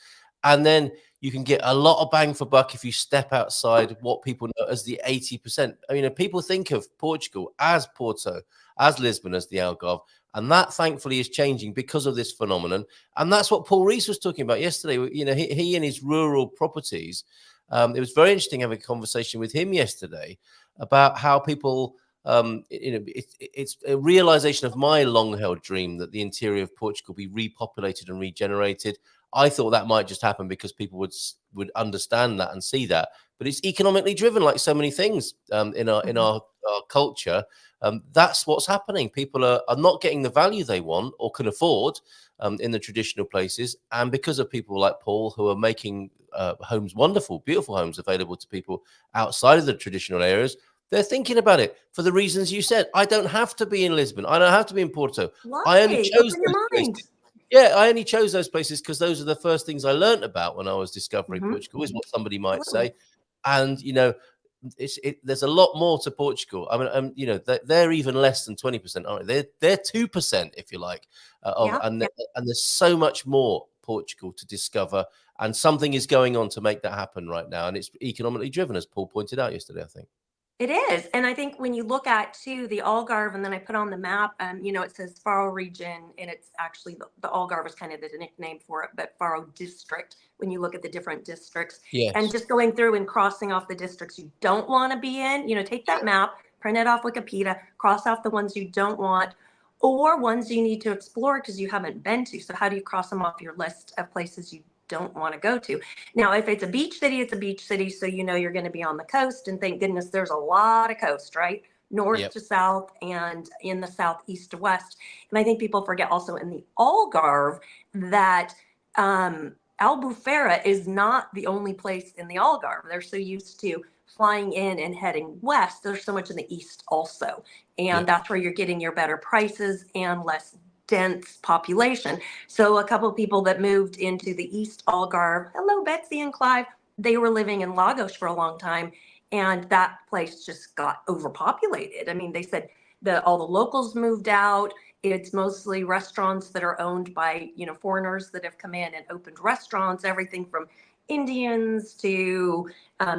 and then you can get a lot of bang for buck if you step outside what people know as the 80%. I mean, people think of Portugal as Porto, as Lisbon, as the Algarve. And that, thankfully, is changing because of this phenomenon. And that's what Paul Rees was talking about yesterday. He and his rural properties. It was very interesting having a conversation with him yesterday about how people, it's a realization of my long-held dream that the interior of Portugal be repopulated and regenerated. I thought that might just happen because people would understand that and see that, but it's economically driven, like so many things in our culture. That's what's happening. People are not getting the value they want or can afford in the traditional places, and because of people like Paul who are making homes, wonderful, beautiful homes available to people outside of the traditional areas, they're thinking about it for the reasons you said. I don't have to be in Lisbon. I don't have to be in Porto. I only Right. chose Open those your mind. places. Yeah, I only chose those places because those are the first things I learned about when I was discovering Portugal, is what somebody might Absolutely. say. And, there's a lot more to Portugal. I mean, they're even less than 20%, aren't they? They're 2%, if you like, Yeah. and there's so much more Portugal to discover, and something is going on to make that happen right now, and it's economically driven, as Paul pointed out yesterday, I think. It is. And I think when you look at too the Algarve, and then I put on the map, it says Faro region, and it's actually the Algarve is kind of the nickname for it, but Faro district, when you look at the different districts, and Yes. just going through and crossing off the districts you don't want to be in, take that map, print it off Wikipedia, cross off the ones you don't want, or ones you need to explore because you haven't been to. So how do you cross them off your list of places you don't want to go to? Now, if it's a beach city, it's a beach city. So you're going to be on the coast. And thank goodness there's a lot of coast, right? North Yep. to south and in the southeast to west. And I think people forget also in the Algarve that Albufeira is not the only place in the Algarve. They're so used to flying in and heading west. There's so much in the east also. And Yep. that's where you're getting your better prices and less dense population. So a couple of people that moved into the East Algarve, hello, Betsy and Clive, they were living in Lagos for a long time, and that place just got overpopulated. I mean, they said that all the locals moved out. It's mostly restaurants that are owned by, foreigners that have come in and opened restaurants, everything from Indians to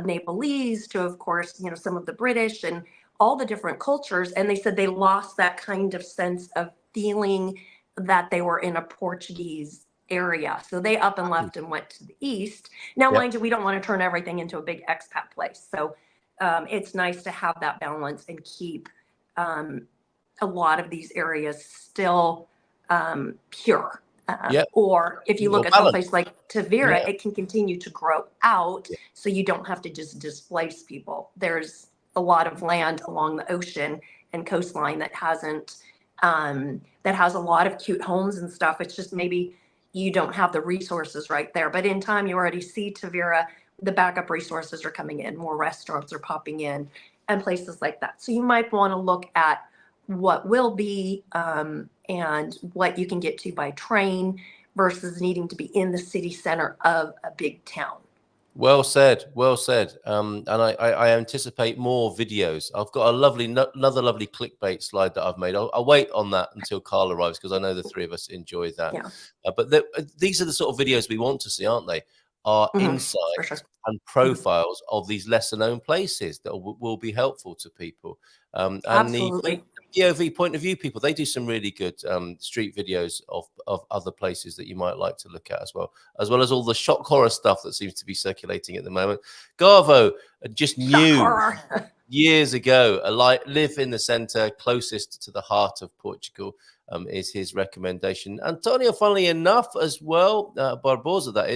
Nepalese to, of course, some of the British and all the different cultures. And they said they lost that kind of sense of feeling that they were in a Portuguese area. So they up and left and went to the east. Now, Yep. mind you, we don't want to turn everything into a big expat place. So it's nice to have that balance and keep a lot of these areas still pure. Yep. Or if you look Or at balance. someplace like Tavira, Yeah. it can continue to grow out, Yeah. so you don't have to just displace people. There's a lot of land along the ocean and coastline that has a lot of cute homes and stuff. It's just maybe you don't have the resources right there. But in time, you already see Tavira, the backup resources are coming in, more restaurants are popping in, and places like that. So you might want to look at what will be and what you can get to by train versus needing to be in the city center of a big town. Well said. Well said. And I anticipate more videos. I've got another lovely clickbait slide that I've made. I'll wait on that until Carl arrives because I know the three of us enjoy that. Yeah. But these are the sort of videos we want to see, aren't they? Are For insights sure. and profiles of these lesser known places that will be helpful to people. And Absolutely. the POV point of view people, they do some really good street videos of other places that you might like to look at as well as all the shock horror stuff that seems to be circulating at the moment. Garvo just knew years ago, live in the center, closest to the heart of Portugal, is his recommendation. Antonio, funnily enough, as well, Barbosa, that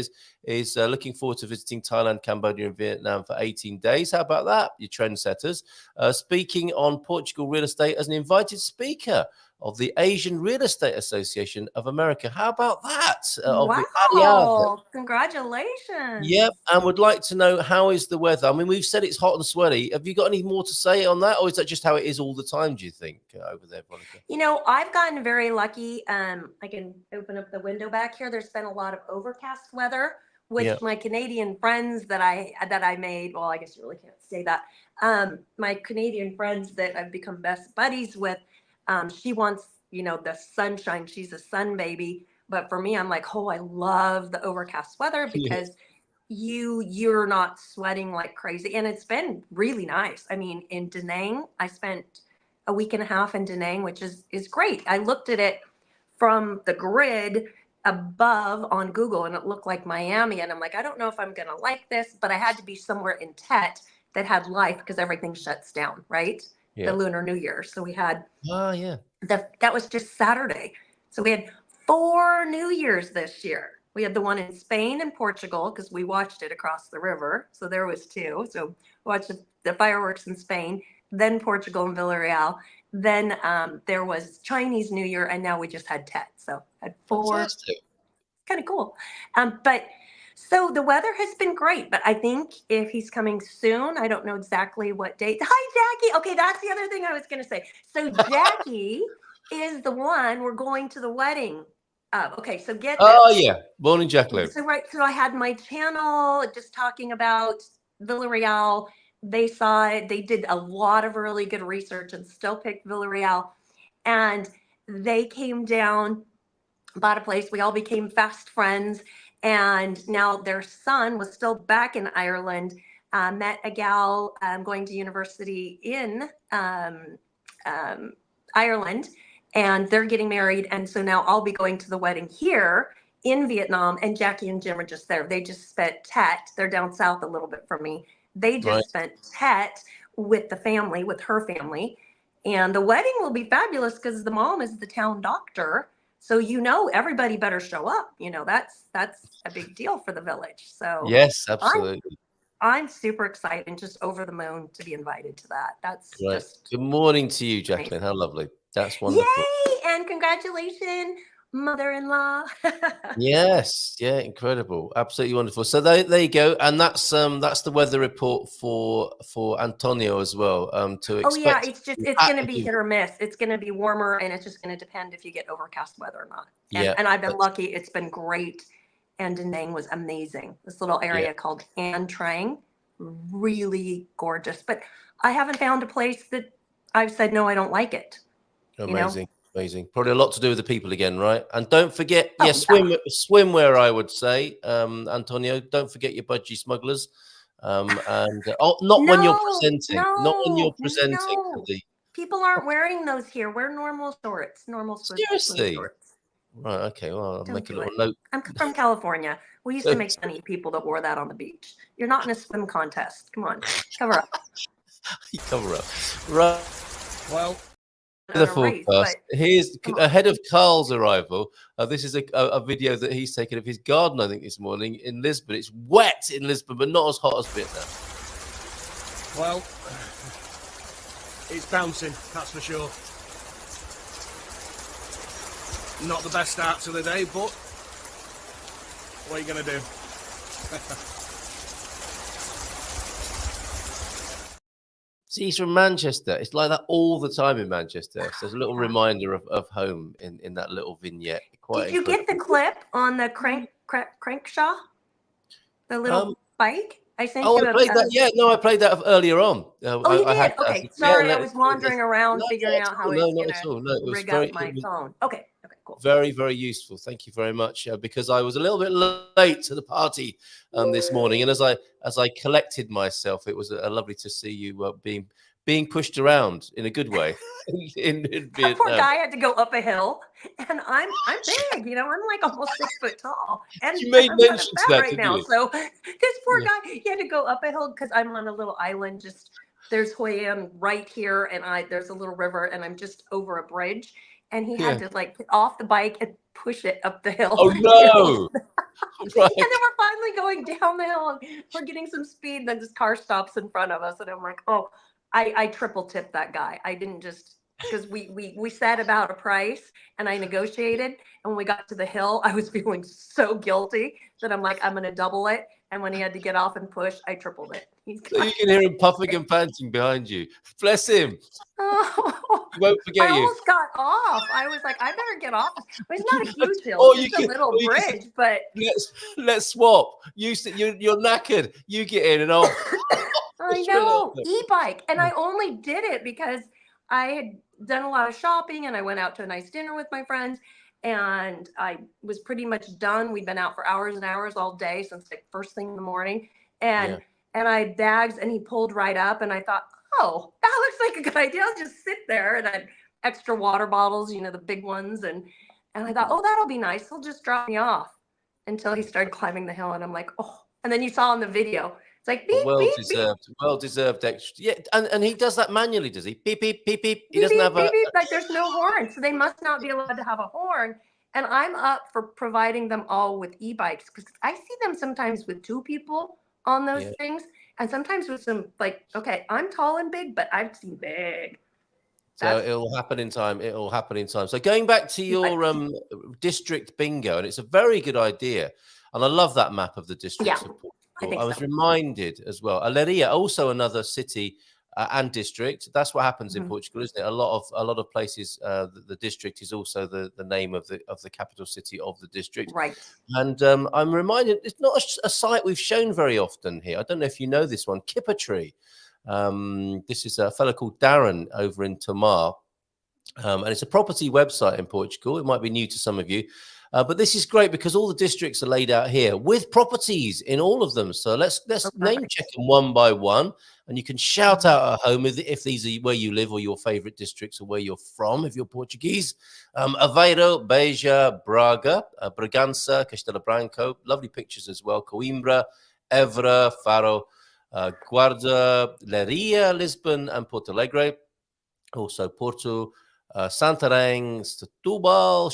is looking forward to visiting Thailand, Cambodia, and Vietnam for 18 days. How about that, you trendsetters? Speaking on Portugal real estate as an invited speaker of the Asian Real Estate Association of America. How about that? Wow! Congratulations. Yep, and would like to know, how is the weather? I mean, we've said it's hot and sweaty. Have you got any more to say on that, or is that just how it is all the time, do you think, over there, Veronica? I've gotten very lucky. I can open up the window back here. There's been a lot of overcast weather, which my Canadian friends that I made, well, I guess you really can't say that. My Canadian friends that I've become best buddies with, she wants, the sunshine. She's a sun baby. But for me, I'm like, oh, I love the overcast weather because you're not sweating like crazy. And it's been really nice. I mean, in Da Nang, I spent a week and a half in Da Nang, which is great. I looked at it from the grid above on Google and it looked like Miami. And I'm like, I don't know if I'm going to like this, but I had to be somewhere in Tet that had life because everything shuts down, right? The Lunar New Year. So we had, that was just Saturday. So we had 4 New Years this year. We had the one in Spain and Portugal because we watched it across the river. So there was 2. So watched the fireworks in Spain, then Portugal and Villarreal. Then there was Chinese New Year, and now we just had Tet. So had 4. Fantastic. Kind of cool. But so the weather has been great, but I think if he's coming soon, I don't know exactly what date. Hi, Jackie. Okay, that's the other thing I was going to say. So Jackie is the one we're going to the wedding. Okay, so get this. Oh, yeah. Morning, Jacqueline. So so I had my channel just talking about Villarreal. They saw it. They did a lot of really good research and still picked Villarreal. And they came down, bought a place. We all became fast friends. And now their son was still back in Ireland, met a gal going to university in Ireland, and they're getting married. And so now I'll be going to the wedding here in Vietnam, and Jackie and Jim are just there. They just spent Tet. They're down south a little bit from me. They just spent Tet with the family, with her family. And the wedding will be fabulous because the mom is the town doctor. So, everybody better show up. That's a big deal for the village. So yes, absolutely. I'm super excited and just over the moon to be invited to that. That's Right. just Good morning to you, Jacqueline. How lovely. That's wonderful. Yay! And congratulations, mother-in-law. Yes, yeah, incredible, absolutely wonderful. So there you go, and that's the weather report for Antonio as well. To expect. Oh yeah, it's going to be hit or miss. It's going to be warmer, and it's just going to depend if you get overcast weather or not. And I've been lucky; it's been great. And Da Nang was amazing. This little area called An Trang, really gorgeous. But I haven't found a place that I've said no, I don't like it. Amazing. Amazing. Probably a lot to do with the people again, right? And don't forget, swimwear, I would say, Antonio, don't forget your budgie smugglers. When you're presenting. Not when you're presenting. No. People aren't wearing those here. Wear normal shorts. Seriously? Shorts. Right, okay. Well, I'll make a little note. I'm from California. We used to make fun of people that wore that on the beach. You're not in a swim contest. Come on. Cover up. Cover up. Right. Well, the forecast. Race, here's ahead of Carl's arrival. This is a video that he's taken of his garden, I think, this morning in Lisbon. It's wet in Lisbon, but not as hot as Vietnam. Well, it's bouncing, that's for sure. Not the best start to the day, but what are you going to do? See, he's from Manchester. It's like that all the time in Manchester. So there's a little reminder of home in that little vignette. Did you get the clip on the crankshaw? The little bike? I sent you I played that. Yeah, no, I played that earlier on. You did? Okay, sorry. I was wandering around figuring out how it's going to rig up my phone. Okay, cool. Very, very useful. Thank you very much. Because I was a little bit late to the party this morning, and as I collected myself, it was lovely to see you being pushed around in a good way. in Vietnam. That poor guy had to go up a hill, and I'm big, I'm like almost 6 foot tall, and you made mention to that right now. So this poor guy, he had to go up a hill because I'm on a little island. Just there's Hoi An right here, and there's a little river, and I'm just over a bridge, and he had to like get off the bike and push it up the hill. Oh no! Right. And then we're finally going down the hill, and we're getting some speed. And then this car stops in front of us, and I'm like, oh. I triple tipped that guy. I didn't just because we said about a price and I negotiated. And when we got to the hill, I was feeling so guilty that I'm like, I'm going to double it. And when he had to get off and push, I tripled it. So you can hear him puffing and panting behind you. Bless him. Oh, he won't forget you. I almost got off. I was like, I better get off. It's not a huge hill. It's just a little bridge, but let's swap. You're knackered. You get in and off. I know, e-bike. And I only did it because I had done a lot of shopping and I went out to a nice dinner with my friends and I was pretty much done. We'd been out for hours and hours all day since like first thing in the morning. And I had bags and he pulled right up and I thought, oh, that looks like a good idea. I'll just sit there. And I had extra water bottles, the big ones. And I thought, oh, that'll be nice. He'll just drop me off until he started climbing the hill. And I'm like, oh, and then you saw in the video, it's like beep, well deserved extra. Yeah, and he does that manually, does he? Beep beep beep beep. He beep, doesn't have beep, beep. Like there's no horn, so they must not be allowed to have a horn. And I'm up for providing them all with e-bikes because I see them sometimes with 2 people on those Yeah. things, and sometimes with some like, okay, I'm tall and big, but I've seen big. So That's it'll happen in time. It'll happen in time. So going back to your e-bikes. district bingo, and it's a very good idea. And I love that map of the Yeah, districts of I Portugal. think I so. was reminded as well. Almeria, also another city and district. That's what happens in Mhm. Portugal, isn't it? A lot of places. The district is also the name of the capital city of the district. Right. And I'm reminded it's not a site we've shown very often here. I don't know if you know this one, Kippertree. This is a fellow called Darren over in Tomar. And it's a property website in Portugal. It might be new to some of you, but this is great because all the districts are laid out here with properties in all of them. So let's Oh, name perfect. check them one by one, and you can shout out at home if these are where you live or your favorite districts or where you're from if you're Portuguese. Aveiro, Beja, Braga, Bragança, Castelo Branco. Lovely pictures as well. Coimbra, Évora, Faro, Guarda, Leiria, Lisbon, and Porto Alegre. Also Porto, Santarém, Setúbal,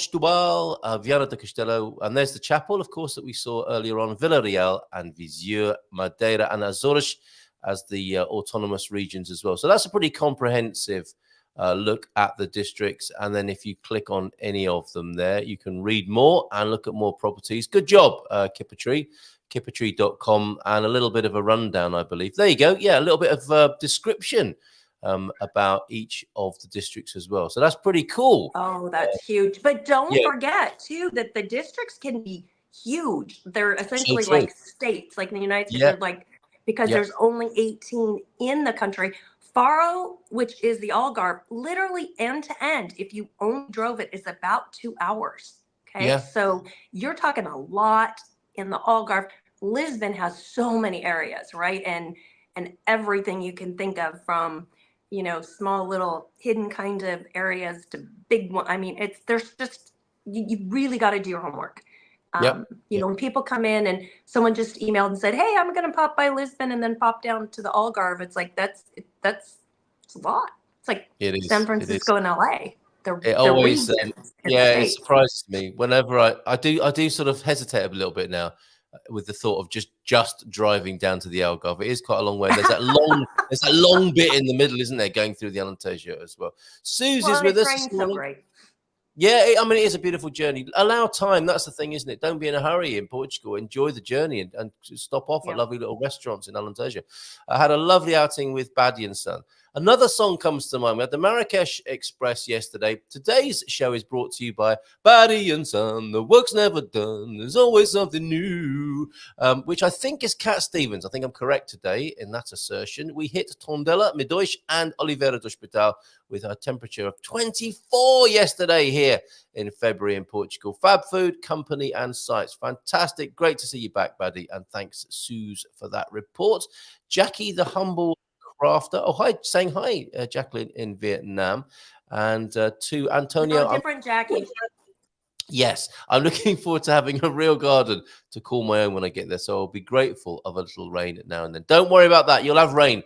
Viana do Castelo, and there's the chapel, of course, that we saw earlier on, Villarreal and Viseu, Madeira and Azores as the autonomous regions as well. So that's a pretty comprehensive look at the districts. And then if you click on any of them there, you can read more and look at more properties. Good job, Kippertree. Kippertree.com, and a little bit of a rundown, I believe. There you go. Yeah, a little bit of description about each of the districts as well. So that's pretty cool. Oh, that's huge. But don't Yeah, forget too that the districts can be huge. They're so essentially true. like states, like in the United States, Yeah, they're like because yeah, there's only 18 in the country. Faro, which is the Algarve, literally end to end, if you only drove it, is about 2 hours. Okay. yeah. So you're talking a lot in the Algarve. Lisbon has so many areas, right? And everything you can think of from small little hidden kind of areas to big one. I mean, there's just, you really got to do your homework. Yep. Yep. When people come in and someone just emailed and said, hey, I'm going to pop by Lisbon and then pop down to the Algarve. It's like, it's a lot. It's like It San is. It is. Francisco and LA. It They're always, regions in the yeah, it States. surprises me whenever I do sort of hesitate a little bit now with the thought of just driving down to the Algarve. It is quite a long way. There's that long bit in the middle, isn't there, going through the Alentejo as well. Suze Well, is and with it us this rains so morning. great. Yeah, I mean, it is a beautiful journey. Allow time. That's the thing, isn't it? Don't be in a hurry in Portugal. Enjoy the journey and stop off at Yeah. lovely little restaurants in Alentejo. I had a lovely outing with Baddy and Son. Another song comes to mind. We had the Marrakesh Express yesterday. Today's show is brought to you by Baddy and Son. The work's never done. There's always something new, which I think is Cat Stevens. I think I'm correct today in that assertion. We hit Tondela, Midóis, and Oliveira do Hospital with a temperature of 24 yesterday here in February in Portugal. Fab food, company, and sites. Fantastic. Great to see you back, Baddy. And thanks, Suze, for that report. Jackie, the humble crafter. Oh, hi. Saying hi, Jacqueline in Vietnam. And to Antonio. No, different Jackie. Yes, I'm looking forward to having a real garden to call my own when I get there. So I'll be grateful of a little rain now and then. Don't worry about that. You'll have rain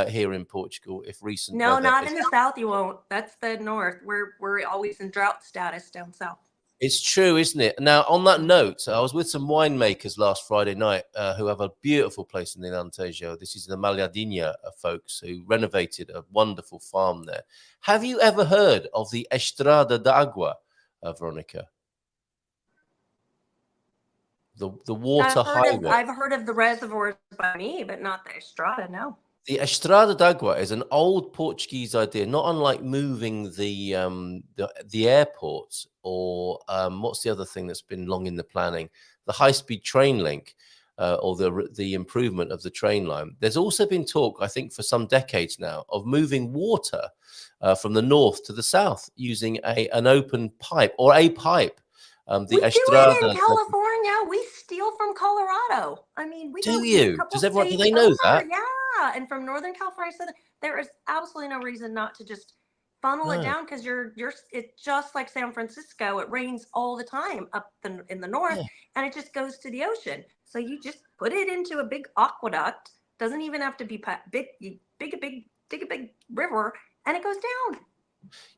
here in Portugal if recent No, weather not is. in the south. You won't. That's the north. We're always in drought status down south. It's true, isn't it? Now, on that note, I was with some winemakers last Friday night who have a beautiful place in the Alentejo. This is the Malhadinha folks who renovated a wonderful farm there. Have you ever heard of the Estrada d'Agua, Veronica? The water highway. I've heard of the reservoirs by me, but not the Estrada. No. The Estrada d'Agua is an old Portuguese idea, not unlike moving the airport or what's the other thing that's been long in the planning, the high-speed train link or the improvement of the train line. There's also been talk, I think, for some decades now, of moving water from the north to the south using an open pipe or a pipe. We do it in California. We steal from Colorado. I mean, we do you? Does everyone? Do they know that? Yeah, and from Northern California, so there is absolutely no reason not to just funnel it down because it's just like San Francisco. It rains all the time up in the north, and it just goes to the ocean. So you just put it into a big aqueduct. Doesn't even have to be big. You dig a big river, and it goes down.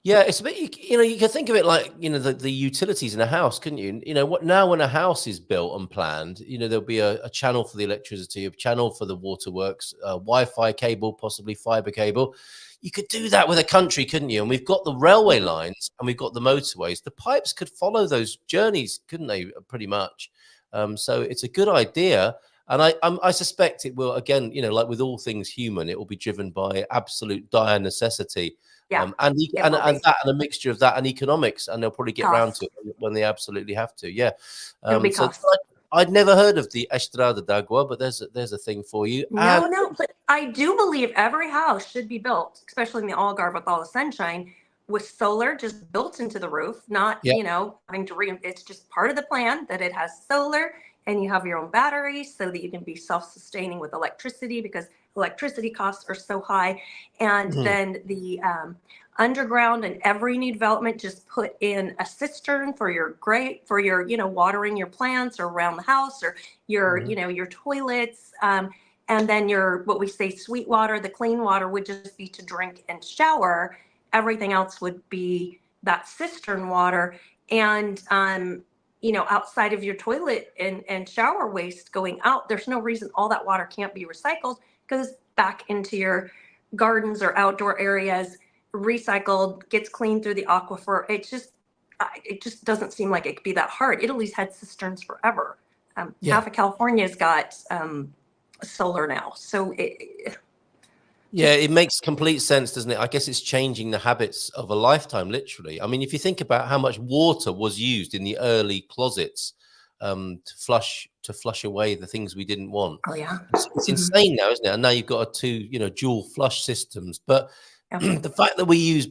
Yeah, it's a bit, you can think of it like, the utilities in a house, couldn't you? What now when a house is built and planned, there'll be a channel for the electricity, a channel for the waterworks, Wi-Fi cable, possibly fiber cable. You could do that with a country, couldn't you? And we've got the railway lines and we've got the motorways. The pipes could follow those journeys, couldn't they? Pretty much. So it's a good idea. And I suspect it will, again, like with all things human, it will be driven by absolute dire necessity. Yeah. And a mixture of that and economics, and they'll probably get round to it when they absolutely have to. Yeah. It'll be cost. I'd never heard of the Estrada d'Agua, but there's a thing for you. No, but I do believe every house should be built, especially in the Algarve with all the sunshine, with solar just built into the roof, not, having to it's just part of the plan that it has solar and you have your own batteries so that you can be self-sustaining with electricity, because electricity costs are so high. And then the underground and every new development just put in a cistern for your watering your plants or around the house, or your your toilets, and then what we say sweet water, the clean water would just be to drink and shower. Everything else would be that cistern water. And outside of your toilet and shower waste going out, there's no reason all that water can't be recycled, goes back into your gardens or outdoor areas, recycled, gets cleaned through the aquifer. It just doesn't seem like it could be that hard. Italy's had cisterns forever. Half of California's got solar now. So it makes complete sense, doesn't it? I guess it's changing the habits of a lifetime, literally. I mean, if you think about how much water was used in the early closets to flush away the things we didn't want. Oh yeah, it's insane now, isn't it? And now you've got dual flush systems. But the fact that we use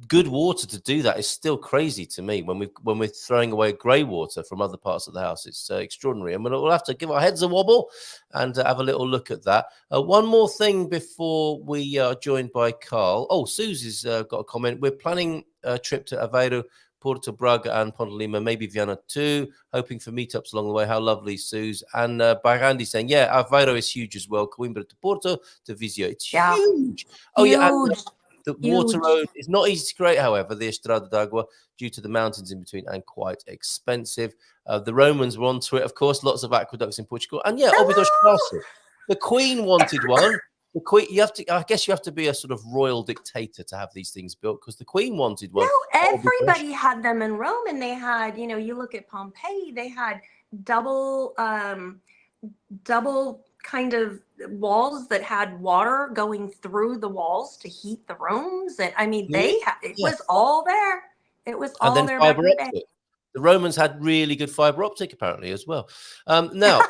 good water to do that is still crazy to me. When we're throwing away grey water from other parts of the house, it's extraordinary. And we'll have to give our heads a wobble and have a little look at that. One more thing before we are joined by Carl. Oh, Susie's got a comment. We're planning a trip to Aveiro, Porto, Braga, and Ponte Lima, maybe Vienna too, hoping for meetups along the way. How lovely, Suze. And Barandi saying, Aveiro is huge as well. Coimbra to Porto to Visio. It's huge. Oh, huge. The water road is not easy to create, however, the Estrada d'Agua, due to the mountains in between and quite expensive. The Romans were onto it, of course, lots of aqueducts in Portugal. And Óbidos Castle. The Queen wanted one. The Queen, I guess you have to be a sort of royal dictator to have these things built, because the Queen wanted one. No, everybody had them in Rome, and they had, you look at Pompeii, they had double kind of walls that had water going through the walls to heat the rooms. And I mean, it was all there. It was all there. Fiber optic. The Romans had really good fiber optic apparently as well. Now,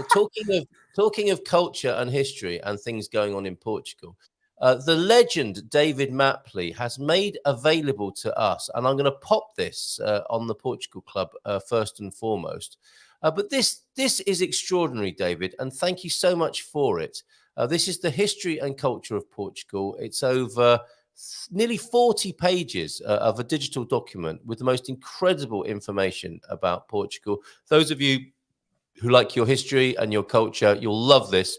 talking of culture and history and things going on in Portugal, the legend David Mapley has made available to us, and I'm going to pop this on the Portugal Club first and foremost. But this is extraordinary, David, and thank you so much for it. This is the history and culture of Portugal. It's over nearly 40 pages of a digital document with the most incredible information about Portugal. Those of you who like your history and your culture, you'll love this.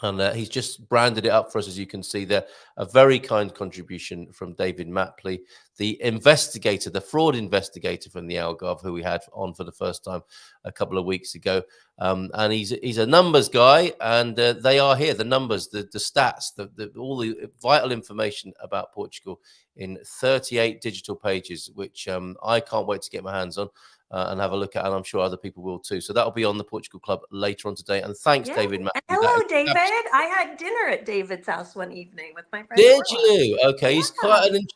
And he's just branded it up for us, as you can see there. A very kind contribution from David Mapley, the investigator, the fraud investigator from the Algarve, who we had on for the first time a couple of weeks ago. And he's a numbers guy, and they are here, the numbers, the stats, all the vital information about Portugal in 38 digital pages, which I can't wait to get my hands on. And have a look at, and I'm sure other people will too. So that'll be on the Portugal Club later on today. And thanks, David. Hello, David. I had dinner at David's house one evening with my friend. Did you? Okay, he's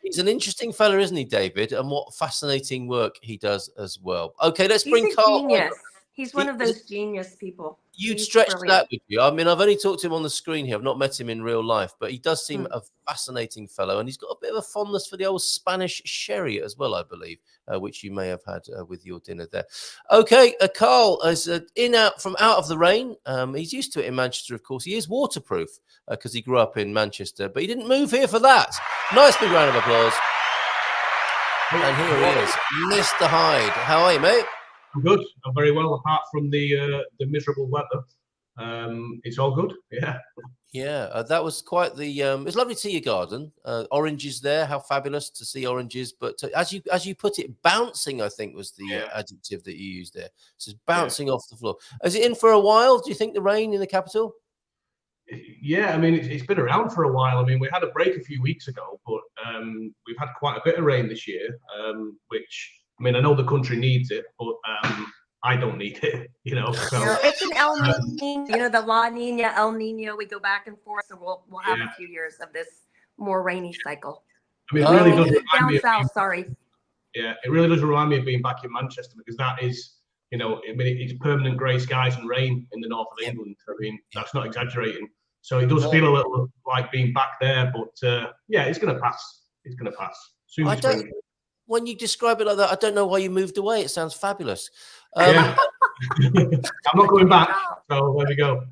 he's an interesting fella, isn't he, David? And what fascinating work he does as well. Okay, let's bring Carl. Genius. He's one of those genius people. You'd stretch that, would you? I mean, I've only talked to him on the screen here. I've not met him in real life, but he does seem a fascinating fellow, and he's got a bit of a fondness for the old Spanish sherry as well, I believe, which you may have had with your dinner there. Okay, Carl is out of the rain. He's used to it in Manchester, of course. He is waterproof because he grew up in Manchester, but he didn't move here for that. Nice big round of applause. And here he is, Mr. Hyde. How are you, mate? I'm good. I'm very well, apart from the miserable weather. it's all good. Yeah. Yeah, that was quite the. It's lovely to see your garden. Oranges there, how fabulous to see oranges. But as you put it, bouncing, I think was the adjective that you used there. So it's bouncing off the floor. Is it in for a while? Do you think the rain in the capital? Yeah, I mean, it's been around for a while. I mean, we had a break a few weeks ago, but we've had quite a bit of rain this year, which, I mean, I know the country needs it, but I don't need it, you know. So it's an El Nino, you know, the La Nina, El Nino. We go back and forth, so we'll have a few years of this more rainy cycle. I mean, it really does remind me south. Sorry. Yeah, it really does remind me of being back in Manchester, because that is, you know, I mean, it's permanent grey skies and rain in the north of England. I mean, that's not exaggerating. So it does feel a little like being back there, but yeah, it's going to pass. It's going to pass. Soon. When you describe it like that, I don't know why you moved away. It sounds fabulous. Yeah. I'm not going back. So there we go.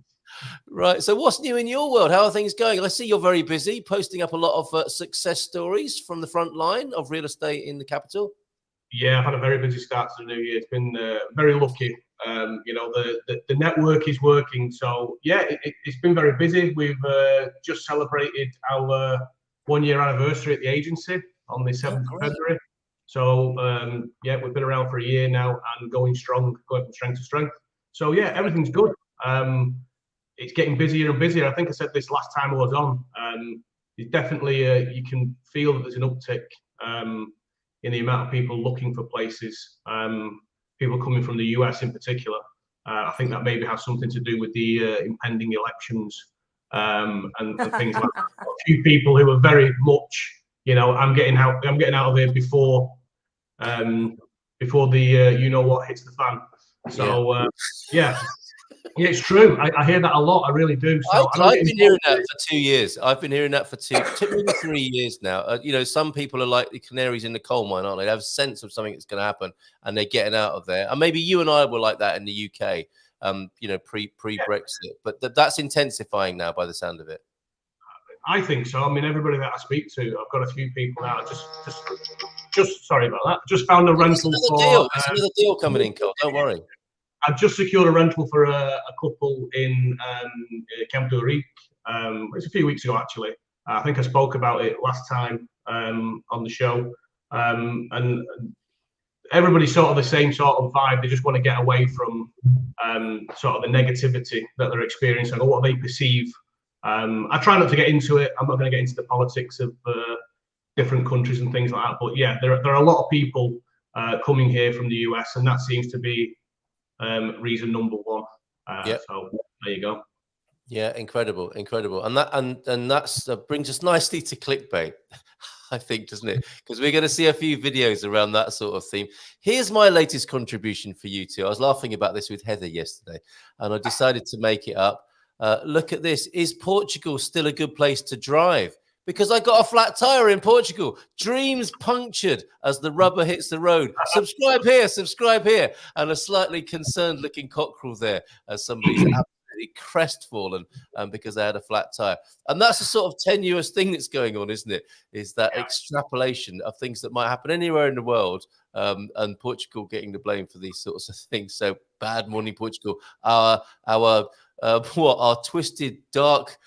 Right. So what's new in your world? How are things going? I see you're very busy, posting up a lot of success stories from the front line of real estate in the capital. Yeah, I've had a very busy start to the new year. It's been very lucky. You know, the network is working. So yeah, it's been very busy. We've just celebrated our 1-year anniversary at the agency on the 7th of February. So yeah, we've been around for a year now and going strong, going from strength to strength. So yeah, everything's good. It's getting busier and busier. I think I said this last time I was on. It's definitely you can feel that there's an uptick in the amount of people looking for places. People coming from the US in particular. I think that maybe has something to do with the impending elections and things like that. A few people who are very much, you know, I'm getting out of here before the you know what hits the fan. So yeah. Yeah, it's true. I hear that a lot. I really do. So I've been hearing that for 2 years. I've been hearing that for maybe 3 years now. You know, some people are like the canaries in the coal mine, aren't they? They have a sense of something that's going to happen, and they're getting out of there. And maybe you and I were like that in the UK. You know, pre-Brexit, but that's intensifying now by the sound of it. I think so. I mean, everybody that I speak to, I've got a few people now. Just sorry about that. Just found a rental for. There's another deal coming in, Carl. Don't worry. I've just secured a rental for a couple in Camp de Ric. It's a few weeks ago, actually. I think I spoke about it last time on the show. And everybody's sort of the same sort of vibe. They just want to get away from sort of the negativity that they're experiencing or what they perceive. I try not to get into it. I'm not going to get into the politics of different countries and things like that. But yeah, there are a lot of people coming here from the US, and that seems to be reason number one. So there you go. Yeah, incredible, and that's brings us nicely to clickbait, I think, doesn't it? Because we're going to see a few videos around that sort of theme. Here's my latest contribution for you two. I was laughing about this with Heather yesterday, and I decided to make it up. Look at this. Is Portugal still a good place to drive? Because I got a flat tire in Portugal. Dreams punctured as the rubber hits the road. Subscribe here. And a slightly concerned looking cockerel there as somebody's absolutely crestfallen because they had a flat tire. And that's the sort of tenuous thing that's going on, isn't it? Is that extrapolation of things that might happen anywhere in the world, and Portugal getting the blame for these sorts of things. So bad morning, Portugal. Our twisted, dark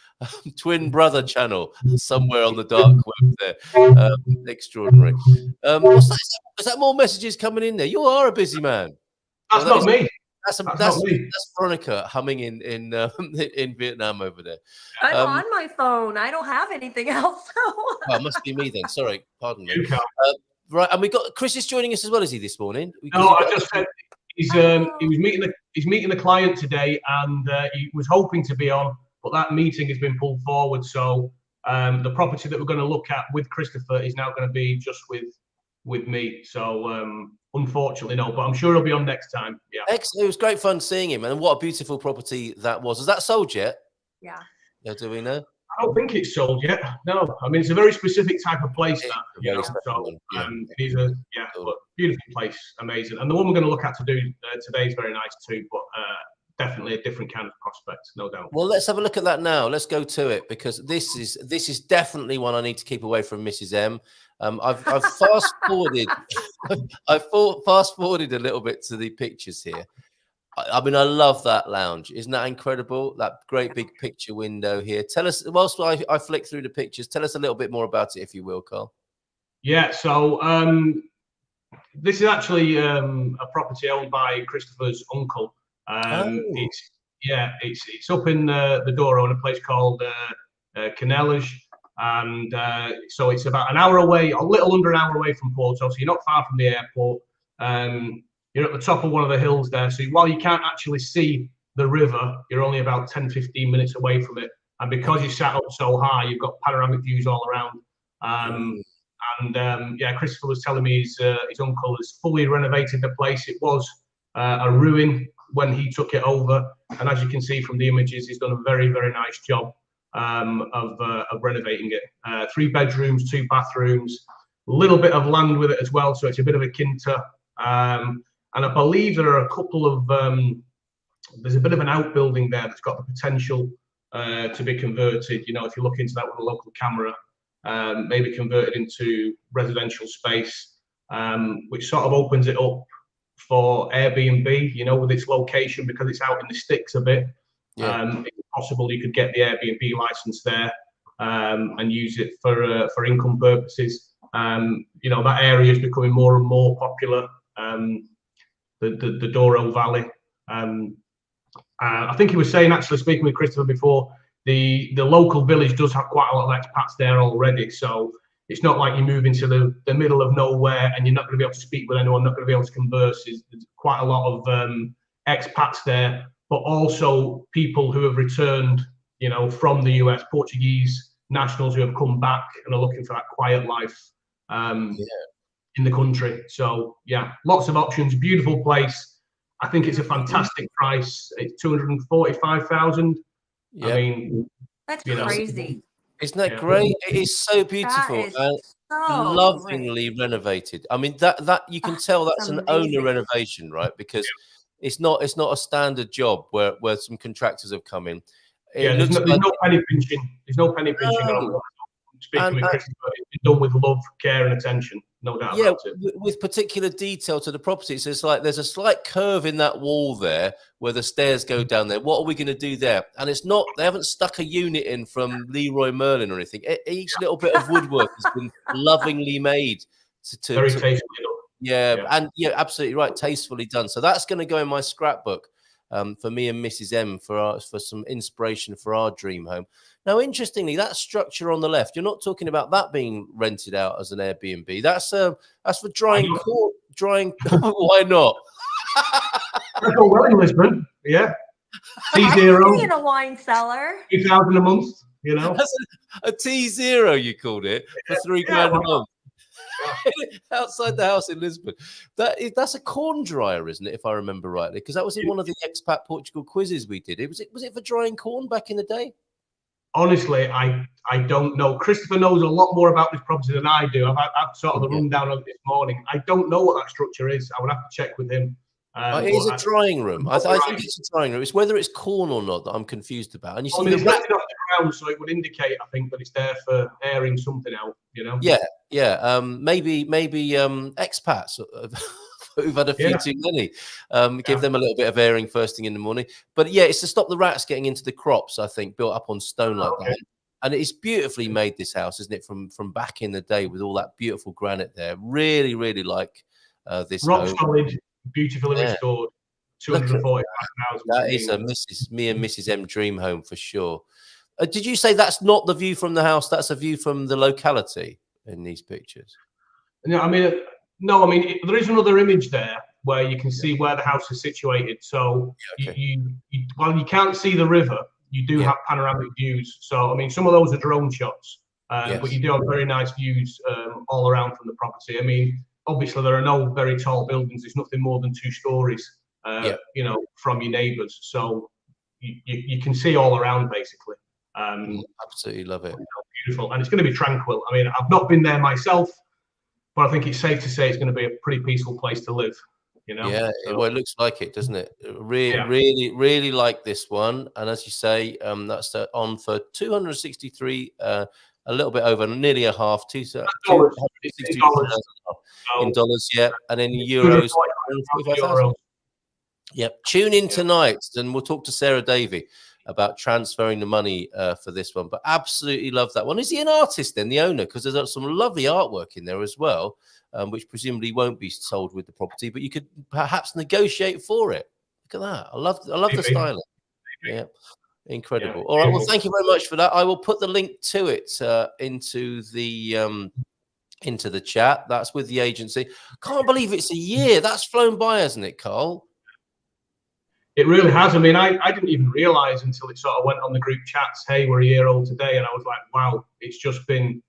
twin brother channel somewhere on the dark web there. Extraordinary. What's that? Is that more messages coming in there? You are a busy man. That's not me. That's Veronica humming in Vietnam over there. I'm on my phone. I don't have anything else. Oh, it must be me then. Sorry, pardon me. Right, and we got Chris is joining us as well. Is he this morning? No, I just said he's meeting the client today, and he was hoping to be on, but that meeting has been pulled forward. So the property that we're going to look at with Christopher is now going to be just with me. So unfortunately, no, but I'm sure he'll be on next time. Yeah. Excellent. It was great fun seeing him, and what a beautiful property that was. Is that sold yet? Yeah. Do we know? I don't think it's sold yet. No, I mean it's a very specific type of place. It's a but beautiful place, amazing. And the one we're going to look at to do today is very nice too, but definitely a different kind of prospect, no doubt. Well, let's have a look at that now. Let's go to it, because this is definitely one I need to keep away from Mrs. M. I've fast forwarded. I've fast forwarded a little bit to the pictures here. I mean, I love that lounge. Isn't that incredible? That great big picture window here. Tell us, whilst I flick through the pictures, tell us a little bit more about it, if you will, Carl. Yeah, so this is actually a property owned by Christopher's uncle. It's up in the Douro in a place called Canellas, and so it's about an hour away, a little under an hour away from Porto. So you're not far from the airport. You're at the top of one of the hills there. So while you can't actually see the river, you're only about 10, 15 minutes away from it. And because you're sat up so high, you've got panoramic views all around. Christopher was telling me his uncle has fully renovated the place. It was a ruin when he took it over, and as you can see from the images, he's done a very, very nice job of renovating it. 3 bedrooms, 2 bathrooms, a little bit of land with it as well, so it's a bit of a quinta. And I believe there are a couple of there's a bit of an outbuilding there that's got the potential to be converted. You know, if you look into that with a local camera. Maybe converted into residential space, which sort of opens it up for Airbnb, you know, with its location, because it's out in the sticks a bit. It's possible you could get the Airbnb license there and use it for income purposes. You know, that area is becoming more and more popular, the Douro Valley. I think he was saying, actually, speaking with Christopher before, the local village does have quite a lot of expats there already, so it's not like you move into the middle of nowhere and you're not going to be able to speak with anyone, not going to be able to converse. There's quite a lot of expats there, but also people who have returned, you know, from the US, Portuguese nationals who have come back and are looking for that quiet life in the country. So yeah, lots of options, beautiful place. I think it's a fantastic price. It's 245,000. I mean, that's crazy. Isn't that great? It is so beautiful and so lovingly renovated. I mean, that you can tell that's an owner renovation, right? Because it's not a standard job where some contractors have come in. There's no penny pinching. There's no penny pinching at all. Speaking with Chris, it's done with love, care, and attention. No doubt about it. With particular detail to the property. So it's like there's a slight curve in that wall there where the stairs go down there. What are we going to do there? And it's not, they haven't stuck a unit in from Leroy Merlin or anything. Each little bit of woodwork has been lovingly made very tastefully done. And absolutely right, tastefully done. So that's going to go in my scrapbook for me and Mrs. M for some inspiration for our dream home. Now, interestingly, that structure on the left, you're not talking about that being rented out as an Airbnb. That's for drying corn. Why not? I go well in Lisbon. Yeah. T0. In a wine cellar. 2,000 a month. You know. That's a T0. You called it for £3,000 a month. Outside the house in Lisbon. That's a corn dryer, isn't it? If I remember rightly, because that was in one of the expat Portugal quizzes we did. Was it for drying corn back in the day? Honestly, I don't know. Christopher knows a lot more about this property than I do. I've sort of the rundown of it this morning. I don't know what that structure is. I would have to check with him. It is a drying room. I think it's a drying room. It's whether it's corn or not that I'm confused about. And you see, it's lifted off the ground, so it would indicate, I think, that it's there for airing something out. You know? Yeah. Maybe expats who've had a few too many. Give them a little bit of airing first thing in the morning. But it's to stop the rats getting into the crops, I think, built up on stone like that. And it's beautifully made, this house, isn't it? From back in the day with all that beautiful granite there. Really, really like this rock home. Solid, beautifully restored. 245,000. That is me and Mrs. M dream home for sure. Did you say that's not the view from the house? That's a view from the locality in these pictures? Yeah, I mean, there is another image there where you can see where the house is situated. So while you can't see the river, you do have panoramic views. So, I mean, some of those are drone shots, but you do have very nice views all around from the property. I mean, obviously, there are no very tall buildings. It's nothing more than 2 stories, you know, from your neighbours. So you can see all around, basically. Absolutely love it. Beautiful. And it's going to be tranquil. I mean, I've not been there myself, but I think it's safe to say it's going to be a pretty peaceful place to live. You know? Yeah, well, it looks like it, doesn't it? Really, really like this one. And as you say, that's on for 263, a little bit over, nearly a half, $263 in dollars, and then in euros. Yep. Tune in tonight, and we'll talk to Sarah Davey about transferring the money for this one. But absolutely love that one. Is he an artist then, the owner? Because there's some lovely artwork in there as well, which presumably won't be sold with the property, but you could perhaps negotiate for it. Look at that. I love the styling. Yeah. Incredible. All right. Well, thank you very much for that. I will put the link to it into the chat. That's with the agency. Can't believe it's a year. That's flown by, hasn't it, Carl? It really has. I mean, I didn't even realize until it sort of went on the group chats, hey, we're a year old today. And I was like, wow, it's been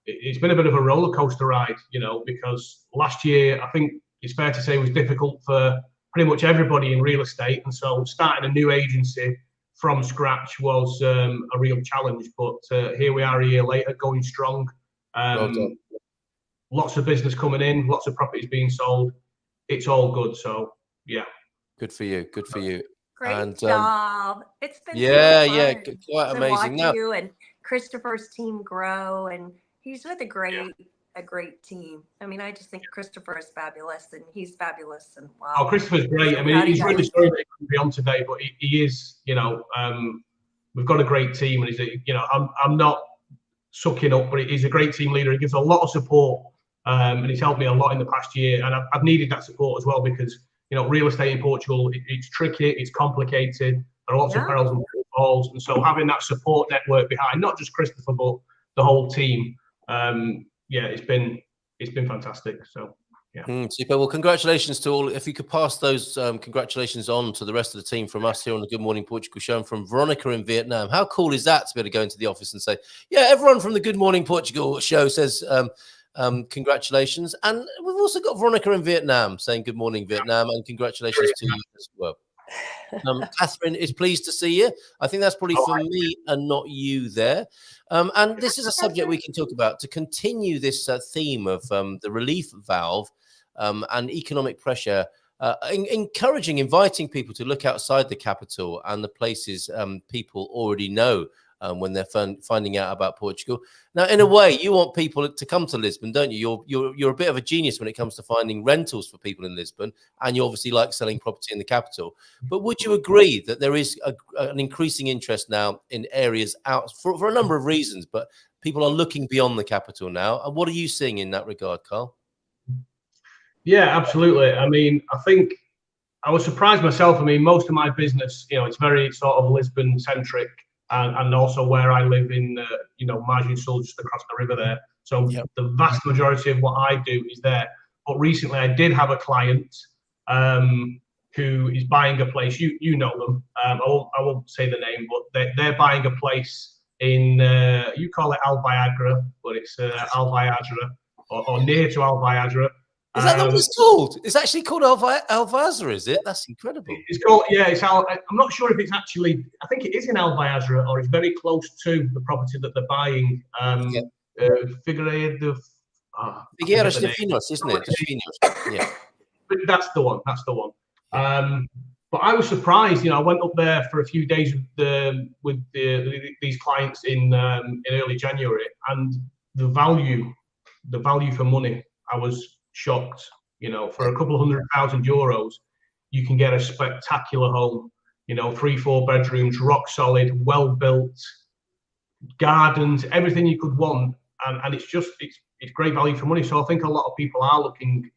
a bit of a roller coaster ride, you know, because last year, I think it's fair to say, was difficult for pretty much everybody in real estate. And so starting a new agency from scratch was a real challenge. But here we are a year later, going strong. Well done. Lots of business coming in, lots of properties being sold. It's all good. So, yeah. Good for you. Good for you. Great job. It's been quite amazing. Watch you and Christopher's team grow, and he's with a great team. I mean, I just think Christopher is fabulous, and he's fabulous. And wow. Oh, Christopher's great. I mean, he's really sorry that he couldn't be on today, but he is. You know, we've got a great team, and he's you know, I'm not sucking up, but he's a great team leader. He gives a lot of support, and he's helped me a lot in the past year, and I've needed that support as well because, you know, real estate in Portugal, it's tricky, it's complicated. There are lots of perils and pitfalls, and so having that support network behind, not just Christopher, but the whole team, it's been fantastic. So, yeah. Super. Well, congratulations to all. If you could pass those congratulations on to the rest of the team from us here on the Good Morning Portugal show and from Veronica in Vietnam. How cool is that to be able to go into the office and say, yeah, everyone from the Good Morning Portugal show says congratulations. And we've also got Veronica in Vietnam saying good morning, Vietnam, and congratulations to you as well. Catherine is pleased to see you. I think that's probably for me and not you there. And this is a subject we can talk about to continue this theme of the relief valve and economic pressure, encouraging, inviting people to look outside the capital and the places people already know when they're finding out about Portugal. Now, in a way, you want people to come to Lisbon, don't you? You're a bit of a genius when it comes to finding rentals for people in Lisbon, and you obviously like selling property in the capital. But would you agree that there is an increasing interest now in areas out for a number of reasons, but people are looking beyond the capital now? And what are you seeing in that regard, Carl? Yeah, absolutely. I mean, I think I was surprised myself. I mean, most of my business, you know, it's very sort of Lisbon centric. And also where I live in, Margin Sul, just across the river there. So the vast majority of what I do is there. But recently I did have a client who is buying a place. You know them. I won't say the name, but they're buying a place in, you call it Alviagra, but it's Alviagra or near to Alviagra. Is that what it's called? It's actually called Alvazra, is it? That's incredible. It's called, I'm not sure if it's actually, I think it is in Alvazra, or it's very close to the property that they're buying. Figueira de Finos, isn't it? Yeah. But that's the one. But I was surprised, I went up there for a few days with these clients in early January, and the value for money, I was shocked. For a couple of €100,000, you can get a spectacular home. 3-4 bedrooms, rock solid, well built, gardens, everything you could want, and it's great value for money. So I think a lot of people are looking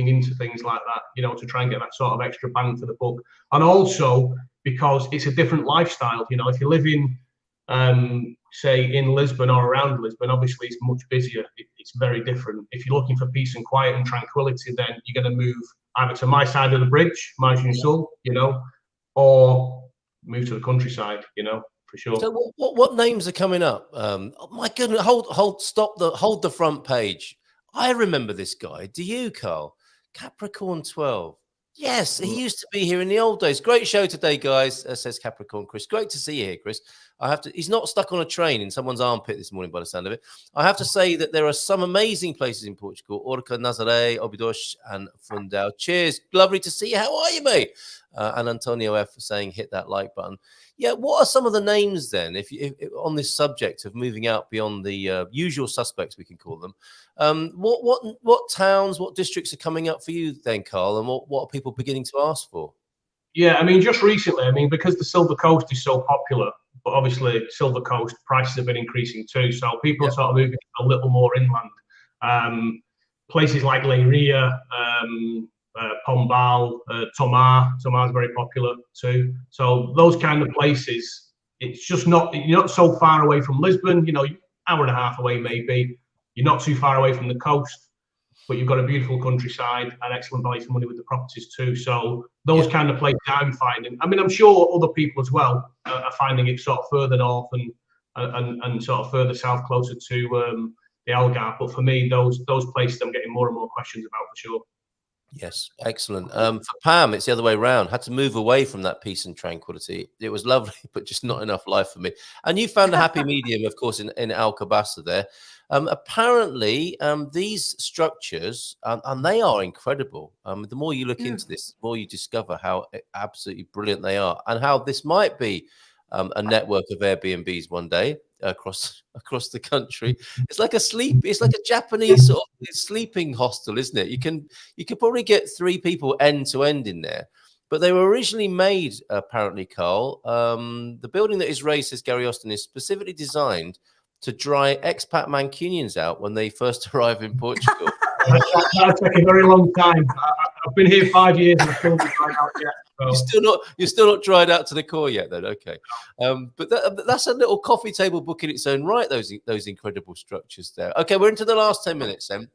into things like that, to try and get that sort of extra bang for the buck, and also because it's a different lifestyle. If you live in say in Lisbon or around Lisbon, obviously it's much busier. It's very different. If you're looking for peace and quiet and tranquility, then you're going to move either to my side of the bridge, Margin Sul, or move to the countryside, for sure. So what names are coming up? Oh my goodness, hold the front page. I remember this guy. Do you, Carl? Capricorn 12. Yes, he used to be here in the old days. Great show today, guys, says Capricorn Chris. Great to see you here, Chris. He's not stuck on a train in someone's armpit this morning by the sound of it. I have to say that there are some amazing places in Portugal. Orca, Nazaré, Óbidos, and Fundão. Cheers. Lovely to see you. How are you, mate? And Antonio F saying hit that like button. Yeah, what are some of the names then, if on this subject of moving out beyond the usual suspects, we can call them? What towns, what districts are coming up for you then, Carl, and what are people beginning to ask for? Yeah, I mean, just recently, I mean, because the Silver Coast is so popular, but obviously Silver Coast prices have been increasing too, so people are sort of moving a little more inland. Places like Leiria, Pombal, Tomar is very popular too. So those kind of places, it's just not, you're not so far away from Lisbon, you know, hour and a half away maybe. You're not too far away from the coast, but you've got a beautiful countryside and excellent value for money with the properties too. So those kind of places I'm finding. I mean, I'm sure other people as well are finding it sort of further north and sort of further south, closer to the Algarve. But for me, those places I'm getting more and more questions about for sure. Yes, excellent. For Pam, it's the other way around. Had to move away from that peace and tranquility. It was lovely, but just not enough life for me. And you found a happy medium, of course, in Alcobaça there. Apparently, these structures, and they are incredible. The more you look into this, the more you discover how absolutely brilliant they are, and how this might be a network of Airbnbs one day across the country. It's like a Japanese sort of sleeping hostel, isn't it? You could probably get 3 people end to end in there. But they were originally made, apparently, Carl. The building that is raised, says Gary Austin, is specifically designed to dry expat Mancunians out when they first arrive in Portugal. That'll take a very long time. I've been here 5 years and I've still not dried out yet. So. You're still not dried out to the core yet, then. Okay, but that's a little coffee table book in its own right. Those incredible structures there. Okay, we're into the last 10 minutes then.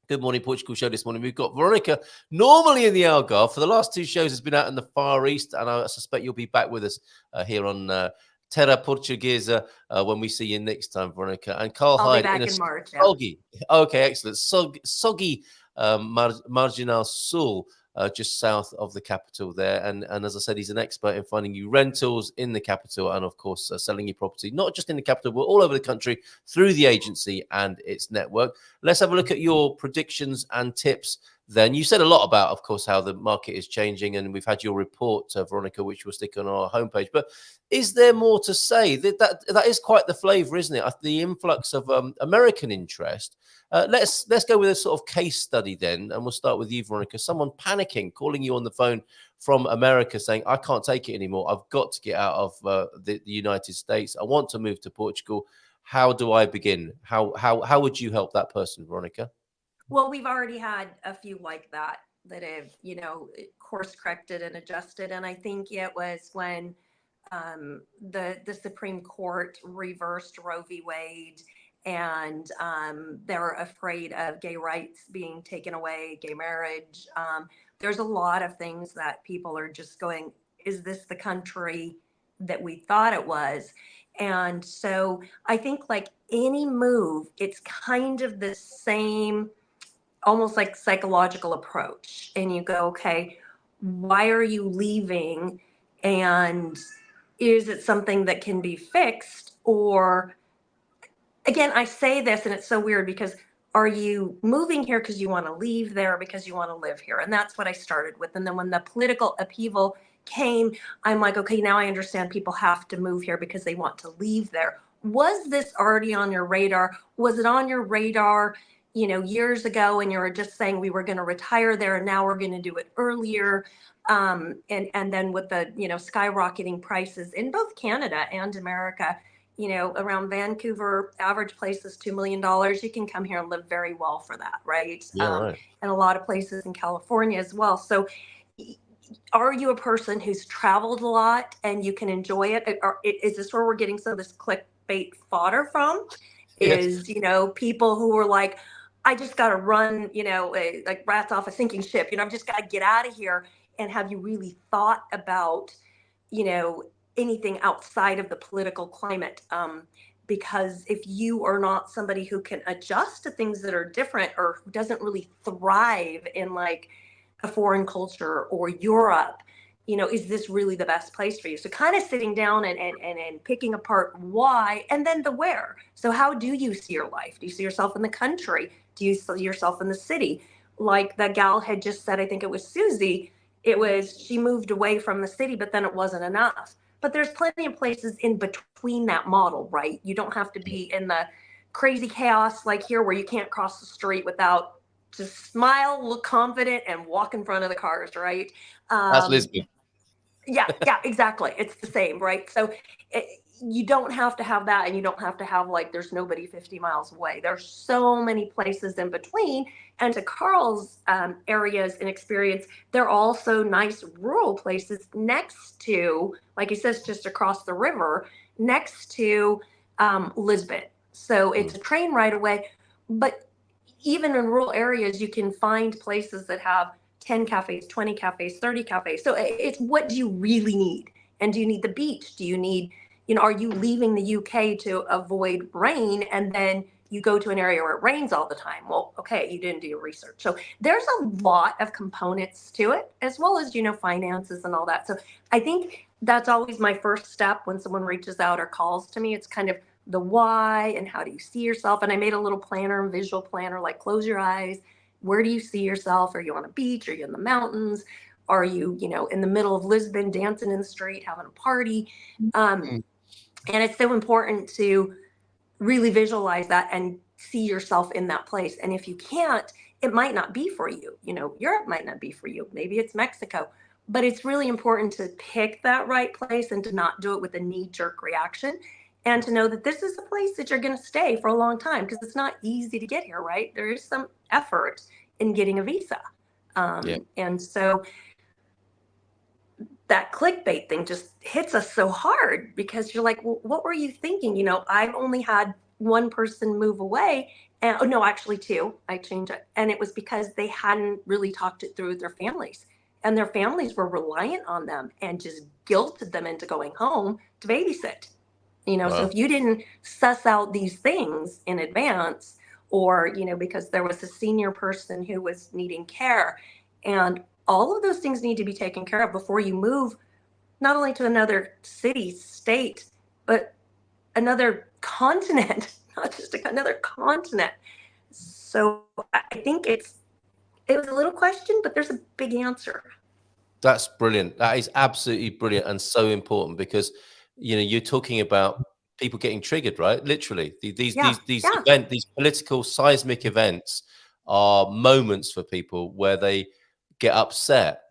Good Morning Portugal show this morning. We've got Veronica, normally in the Algarve. For the last 2 shows, has been out in the Far East, and I suspect you'll be back with us here on Terra Portuguesa when we see you next time, Veronica. And Carl Hyde I'll be back in March. Soggy, okay, excellent. Soggy Marginal Sul, just south of the capital there. And as I said, he's an expert in finding you rentals in the capital and, of course, selling your property, not just in the capital, but all over the country through the agency and its network. Let's have a look at your predictions and tips. Then you said a lot about, of course, how the market is changing, and we've had your report, Veronica, which we'll stick on our homepage. But is there more to say? That is quite the flavour, isn't it? The influx of American interest. Let's go with a sort of case study then, and we'll start with you, Veronica. Someone panicking, calling you on the phone from America, saying, "I can't take it anymore. I've got to get out of the United States. I want to move to Portugal. How do I begin? How would you help that person, Veronica?" Well, we've already had a few like that have, course corrected and adjusted. And I think it was when the Supreme Court reversed Roe v. Wade, and they're afraid of gay rights being taken away, gay marriage. There's a lot of things that people are just going, is this the country that we thought it was? And so I think like any move, it's kind of the same, almost like psychological approach. And you go, okay, why are you leaving? And is it something that can be fixed? Or again, I say this and it's so weird because are you moving here because you want to leave there, because you want to live here? And that's what I started with. And then when the political upheaval came, I'm like, okay, now I understand people have to move here because they want to leave there. Was this already on your radar? Was it on your radar years ago, and you were just saying we were going to retire there and now we're going to do it earlier? And then with the, skyrocketing prices in both Canada and America, around Vancouver, average place is $2 million. You can come here and live very well for that, right? Yeah, right. And a lot of places in California as well. So are you a person who's traveled a lot and you can enjoy it? Or is this where we're getting some of this clickbait fodder from? Is, people who are like, I just got to run, like rats off a sinking ship. I've just got to get out of here. And have you really thought about, anything outside of the political climate? Because if you are not somebody who can adjust to things that are different, or who doesn't really thrive in like a foreign culture or Europe, is this really the best place for you? So kind of sitting down and picking apart why, and then the where. So how do you see your life? Do you see yourself in the country? Do you see yourself in the city? Like that gal had just said, I think it was Susie, she moved away from the city, but then it wasn't enough. But there's plenty of places in between that model, right? You don't have to be in the crazy chaos like here where you can't cross the street without just smile, look confident, and walk in front of the cars, right? That's Lisbon. Yeah, exactly. It's the same, right? So you don't have to have that, and you don't have to have like there's nobody 50 miles away. There's so many places in between. And to Carl's areas and experience, there are also nice rural places next to, like he says, just across the river, next to Lisbon. So it's a train right away. But even in rural areas, you can find places that have 10 cafes, 20 cafes, 30 cafes. So it's what do you really need? And do you need the beach? Do you need, are you leaving the UK to avoid rain and then you go to an area where it rains all the time? Well, okay, you didn't do your research. So there's a lot of components to it, as well as, finances and all that. So I think that's always my first step when someone reaches out or calls to me. It's kind of the why and how do you see yourself? And I made a little planner and visual planner, like close your eyes. Where do you see yourself? Are you on a beach? Are you in the mountains? Are you, in the middle of Lisbon, dancing in the street, having a party? And it's so important to really visualize that and see yourself in that place. And if you can't, it might not be for you. Europe might not be for you. Maybe it's Mexico. But it's really important to pick that right place and to not do it with a knee-jerk reaction. And to know that this is a place that you're going to stay for a long time, because it's not easy to get here, right? There is some effort in getting a visa. And so that clickbait thing just hits us so hard, because you're like, well, what were you thinking? I've only had one person move away. And no, actually two. I changed it. And it was because they hadn't really talked it through with their families. And their families were reliant on them and just guilted them into going home to babysit. Wow. So if you didn't suss out these things in advance, or, because there was a senior person who was needing care, and all of those things need to be taken care of before you move, not only to another city, state, but another continent, not just another continent. So I think it was a little question, but there's a big answer. That's brilliant. That is absolutely brilliant and so important, because you're talking about people getting triggered, right? Literally, these events, these political seismic events are moments for people where they get upset,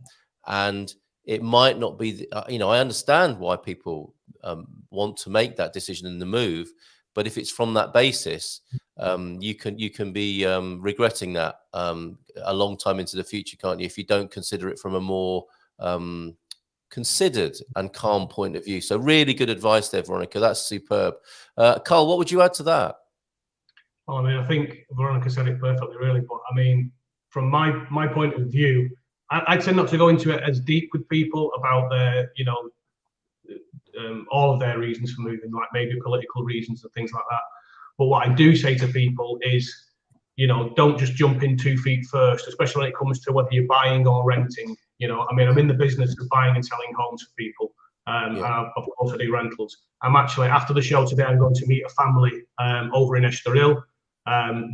and it might not be. I understand why people want to make that decision in the move, but if it's from that basis, you can be regretting that a long time into the future, can't you? If you don't consider it from a more considered and calm point of view. So really good advice there, Veronica. That's superb. Carl, what would you add to that? Well, I think Veronica said it perfectly, really. But from my point of view, I tend not to go into it as deep with people about their, all of their reasons for moving, like maybe political reasons and things like that. But what I do say to people is, don't just jump in 2 feet first, especially when it comes to whether you're buying or renting. I'm in the business of buying and selling homes for people. And I also do rentals. I'm actually, after the show today, I'm going to meet a family over in Estoril.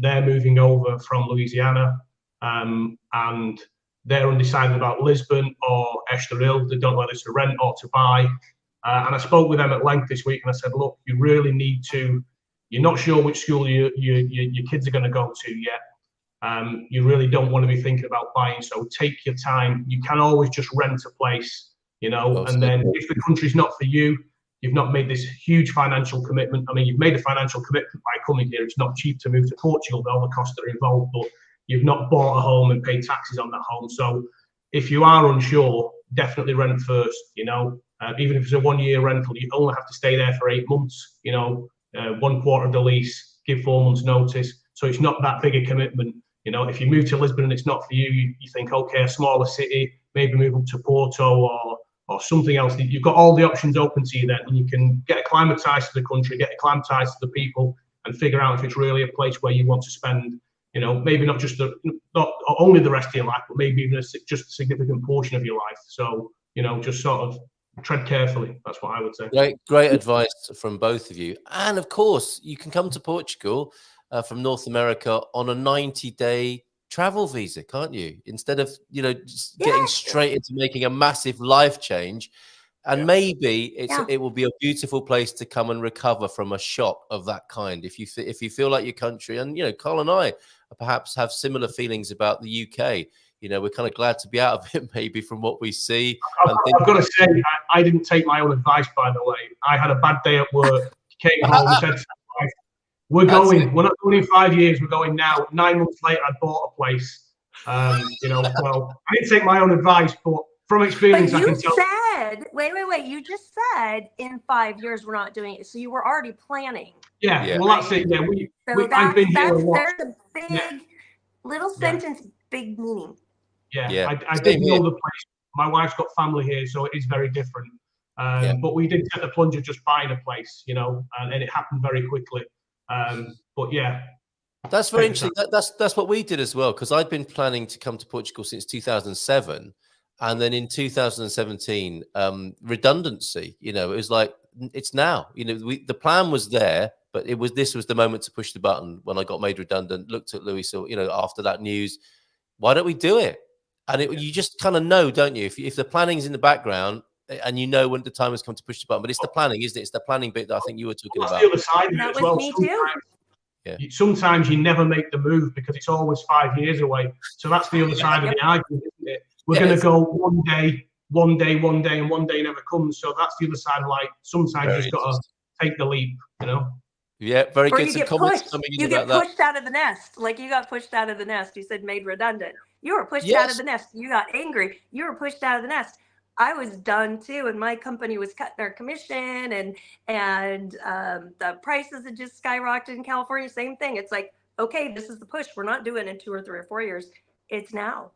They're moving over from Louisiana, and they're undecided about Lisbon or Estoril. They don't know whether to rent or to buy. And I spoke with them at length this week, and I said, look, you really need to, you're not sure which school your kids are going to go to yet. You really don't want to be thinking about buying, so take your time. You can always just rent a place, and then if the country's not for you, you've not made this huge financial commitment. You've made a financial commitment by coming here. It's not cheap to move to Portugal, all the costs that are involved, but you've not bought a home and paid taxes on that home. So if you are unsure, definitely rent first, even if it's a 1-year rental, you only have to stay there for 8 months, 1 quarter of the lease, give 4 months notice. So it's not that big a commitment. If you move to Lisbon and it's not for you, you think, okay, a smaller city, maybe move up to Porto or something else. You've got all the options open to you then, and you can get acclimatized to the country, get acclimatized to the people, and figure out if it's really a place where you want to spend, maybe not not only the rest of your life, but maybe even just a significant portion of your life. So, just sort of tread carefully. That's what I would say. Great advice from both of you. And of course, you can come to Portugal from North America on a 90-day travel visa, can't you? Instead of, just getting straight into making a massive life change. And maybe it will be a beautiful place to come and recover from a shock of that kind. If you feel like your country, and Carl and I perhaps have similar feelings about the UK. you know, we're kind of glad to be out of it, maybe from what we see. I've got to say, I didn't take my own advice, by the way. I had a bad day at work, came home, said to my wife, we're going. We're not going in 5 years. We're going now. 9 months later, I bought a place. You know, so I didn't take my own advice, but from experience, I can tell. Wait. You just said in 5 years we're not doing it. So you were already planning. Yeah. Well, that's it. Yeah, I've been here a lot. There's a big little sentence, big meaning. Yeah. I did know the place. My wife's got family here, so it is very different. But we did take the plunge of just buying a place, you know, and it happened very quickly. But yeah. That's very interesting. That's what we did as well, because I'd been planning to come to Portugal since 2007. And then in 2017, redundancy, you know, it was like, it's now, you know, the plan was there, but this was the moment to push the button when I got made redundant. Looked at Louis, so, you know, after that news, why don't we do it? And you just kind of know, don't you? If the planning's in the background and you know when the time has come to push the button, but it's the planning, isn't it? It's the planning bit that I think you were talking about. That's the other side of it as well. Me too. Yeah. Sometimes you never make the move because it's always 5 years away. So that's the other side of the argument, isn't it? We're going to go one day, and one day never comes. So that's the other side. Like sometimes you just got to take the leap, you know? Yeah, very or good. You Some get comments pushed. coming in You about get pushed out of the nest. Like you got pushed out of the nest. You said made redundant. You were pushed out of the nest. You got angry. You were pushed out of the nest. I was done too, and my company was cutting their commission, and the prices had just skyrocketed in California. Same thing. It's like, okay, this is the push. We're not doing it in 2 or 3 or 4 years. It's now.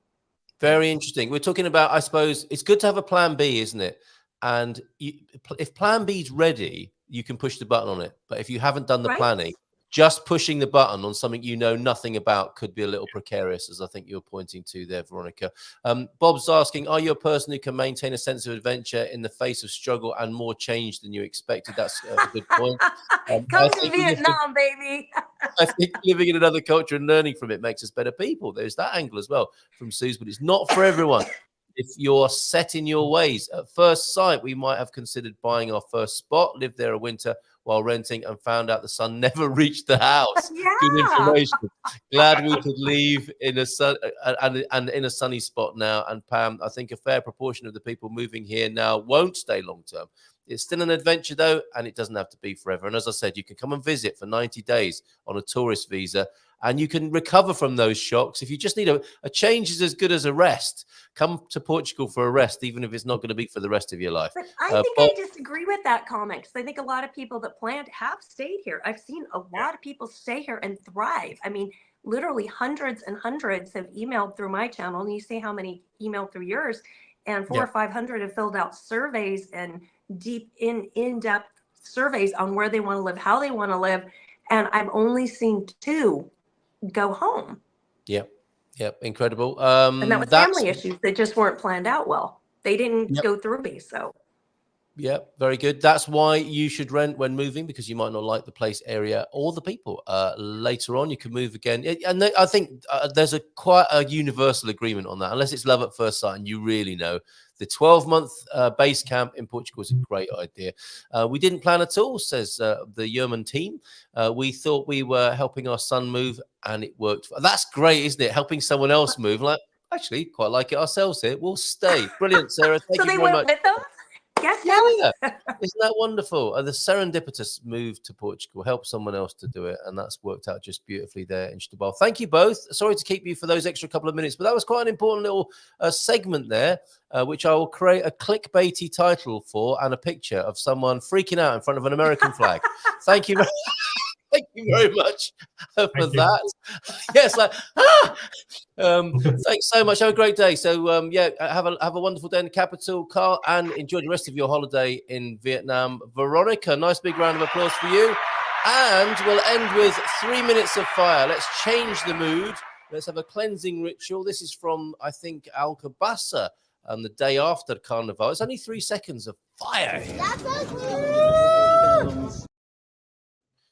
Very interesting. We're talking about, I suppose, it's good to have a plan B, isn't it? And if plan B is ready, you can push the button on it. But if you haven't done the planning, just pushing the button on something you know nothing about could be a little precarious, as I think you're pointing to there, Veronica. Bob's asking, are you a person who can maintain a sense of adventure in the face of struggle and more change than you expected? That's a good point. Come to Vietnam, baby. I think living in another culture and learning from it makes us better people. There's that angle as well from Suze, but it's not for everyone. If you're set in your ways, at first sight, we might have considered buying our first spot, lived there a winter while renting, and found out the sun never reached the house. Good information. Glad we could leave in a sun and in a sunny spot now. And Pam, I think a fair proportion of the people moving here now won't stay long term. It's still an adventure, though, and it doesn't have to be forever. And as I said, you can come and visit for 90 days on a tourist visa, and you can recover from those shocks. If you just need a change is as good as a rest. Come to Portugal for a rest, even if it's not going to be for the rest of your life. But I think I disagree with that comment, because I think a lot of people that planned have stayed here. I've seen a lot of people stay here and thrive. I mean, literally hundreds and hundreds have emailed through my channel, and you see how many emailed through yours, and 400 or 500 have filled out surveys and deep in-depth surveys on where they want to live, how they want to live, and I've only seen 2 go home. Yep, incredible. And that was family issues that just weren't planned out well. They didn't go through me, so. Yeah, very good. That's why you should rent when moving, because you might not like the place, area, or the people. Later on, you can move again. And I think there's quite a universal agreement on that, unless it's love at first sight and you really know. The 12-month base camp in Portugal is a great idea. We didn't plan at all, says the Yerman team. We thought we were helping our son move, and it worked. That's great, isn't it? Helping someone else move. Like, actually, quite like it ourselves here. We'll stay. Brilliant, Sarah. Thank you very much. So they went with them? Yeah. Isn't that wonderful? The serendipitous move to Portugal helped someone else to do it, and that's worked out just beautifully there in Setúbal. Thank you both. Sorry to keep you for those extra couple of minutes, but that was quite an important little segment there, which I will create a clickbaity title for and a picture of someone freaking out in front of an American flag. Thank you. Thank you very much for that. Yes, thanks so much. Have a great day. So, have a wonderful day in the capital, Carl, and enjoy the rest of your holiday in Vietnam. Veronica, nice big round of applause for you. And we'll end with 3 minutes of fire. Let's change the mood. Let's have a cleansing ritual. This is from, I think, Algarve, the day after Carnival. It's only 3 seconds of fire.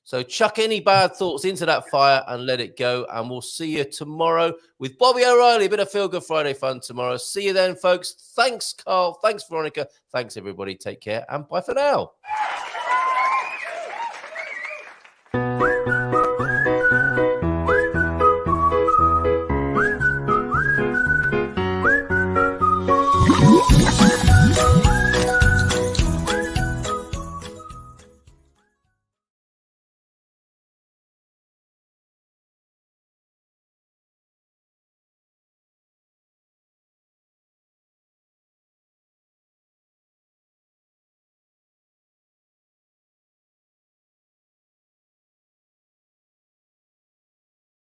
So chuck any bad thoughts into that fire and let it go. And we'll see you tomorrow with Bobby O'Reilly. A bit of Feel Good Friday fun tomorrow. See you then, folks. Thanks, Carl. Thanks, Veronica. Thanks, everybody. Take care and bye for now.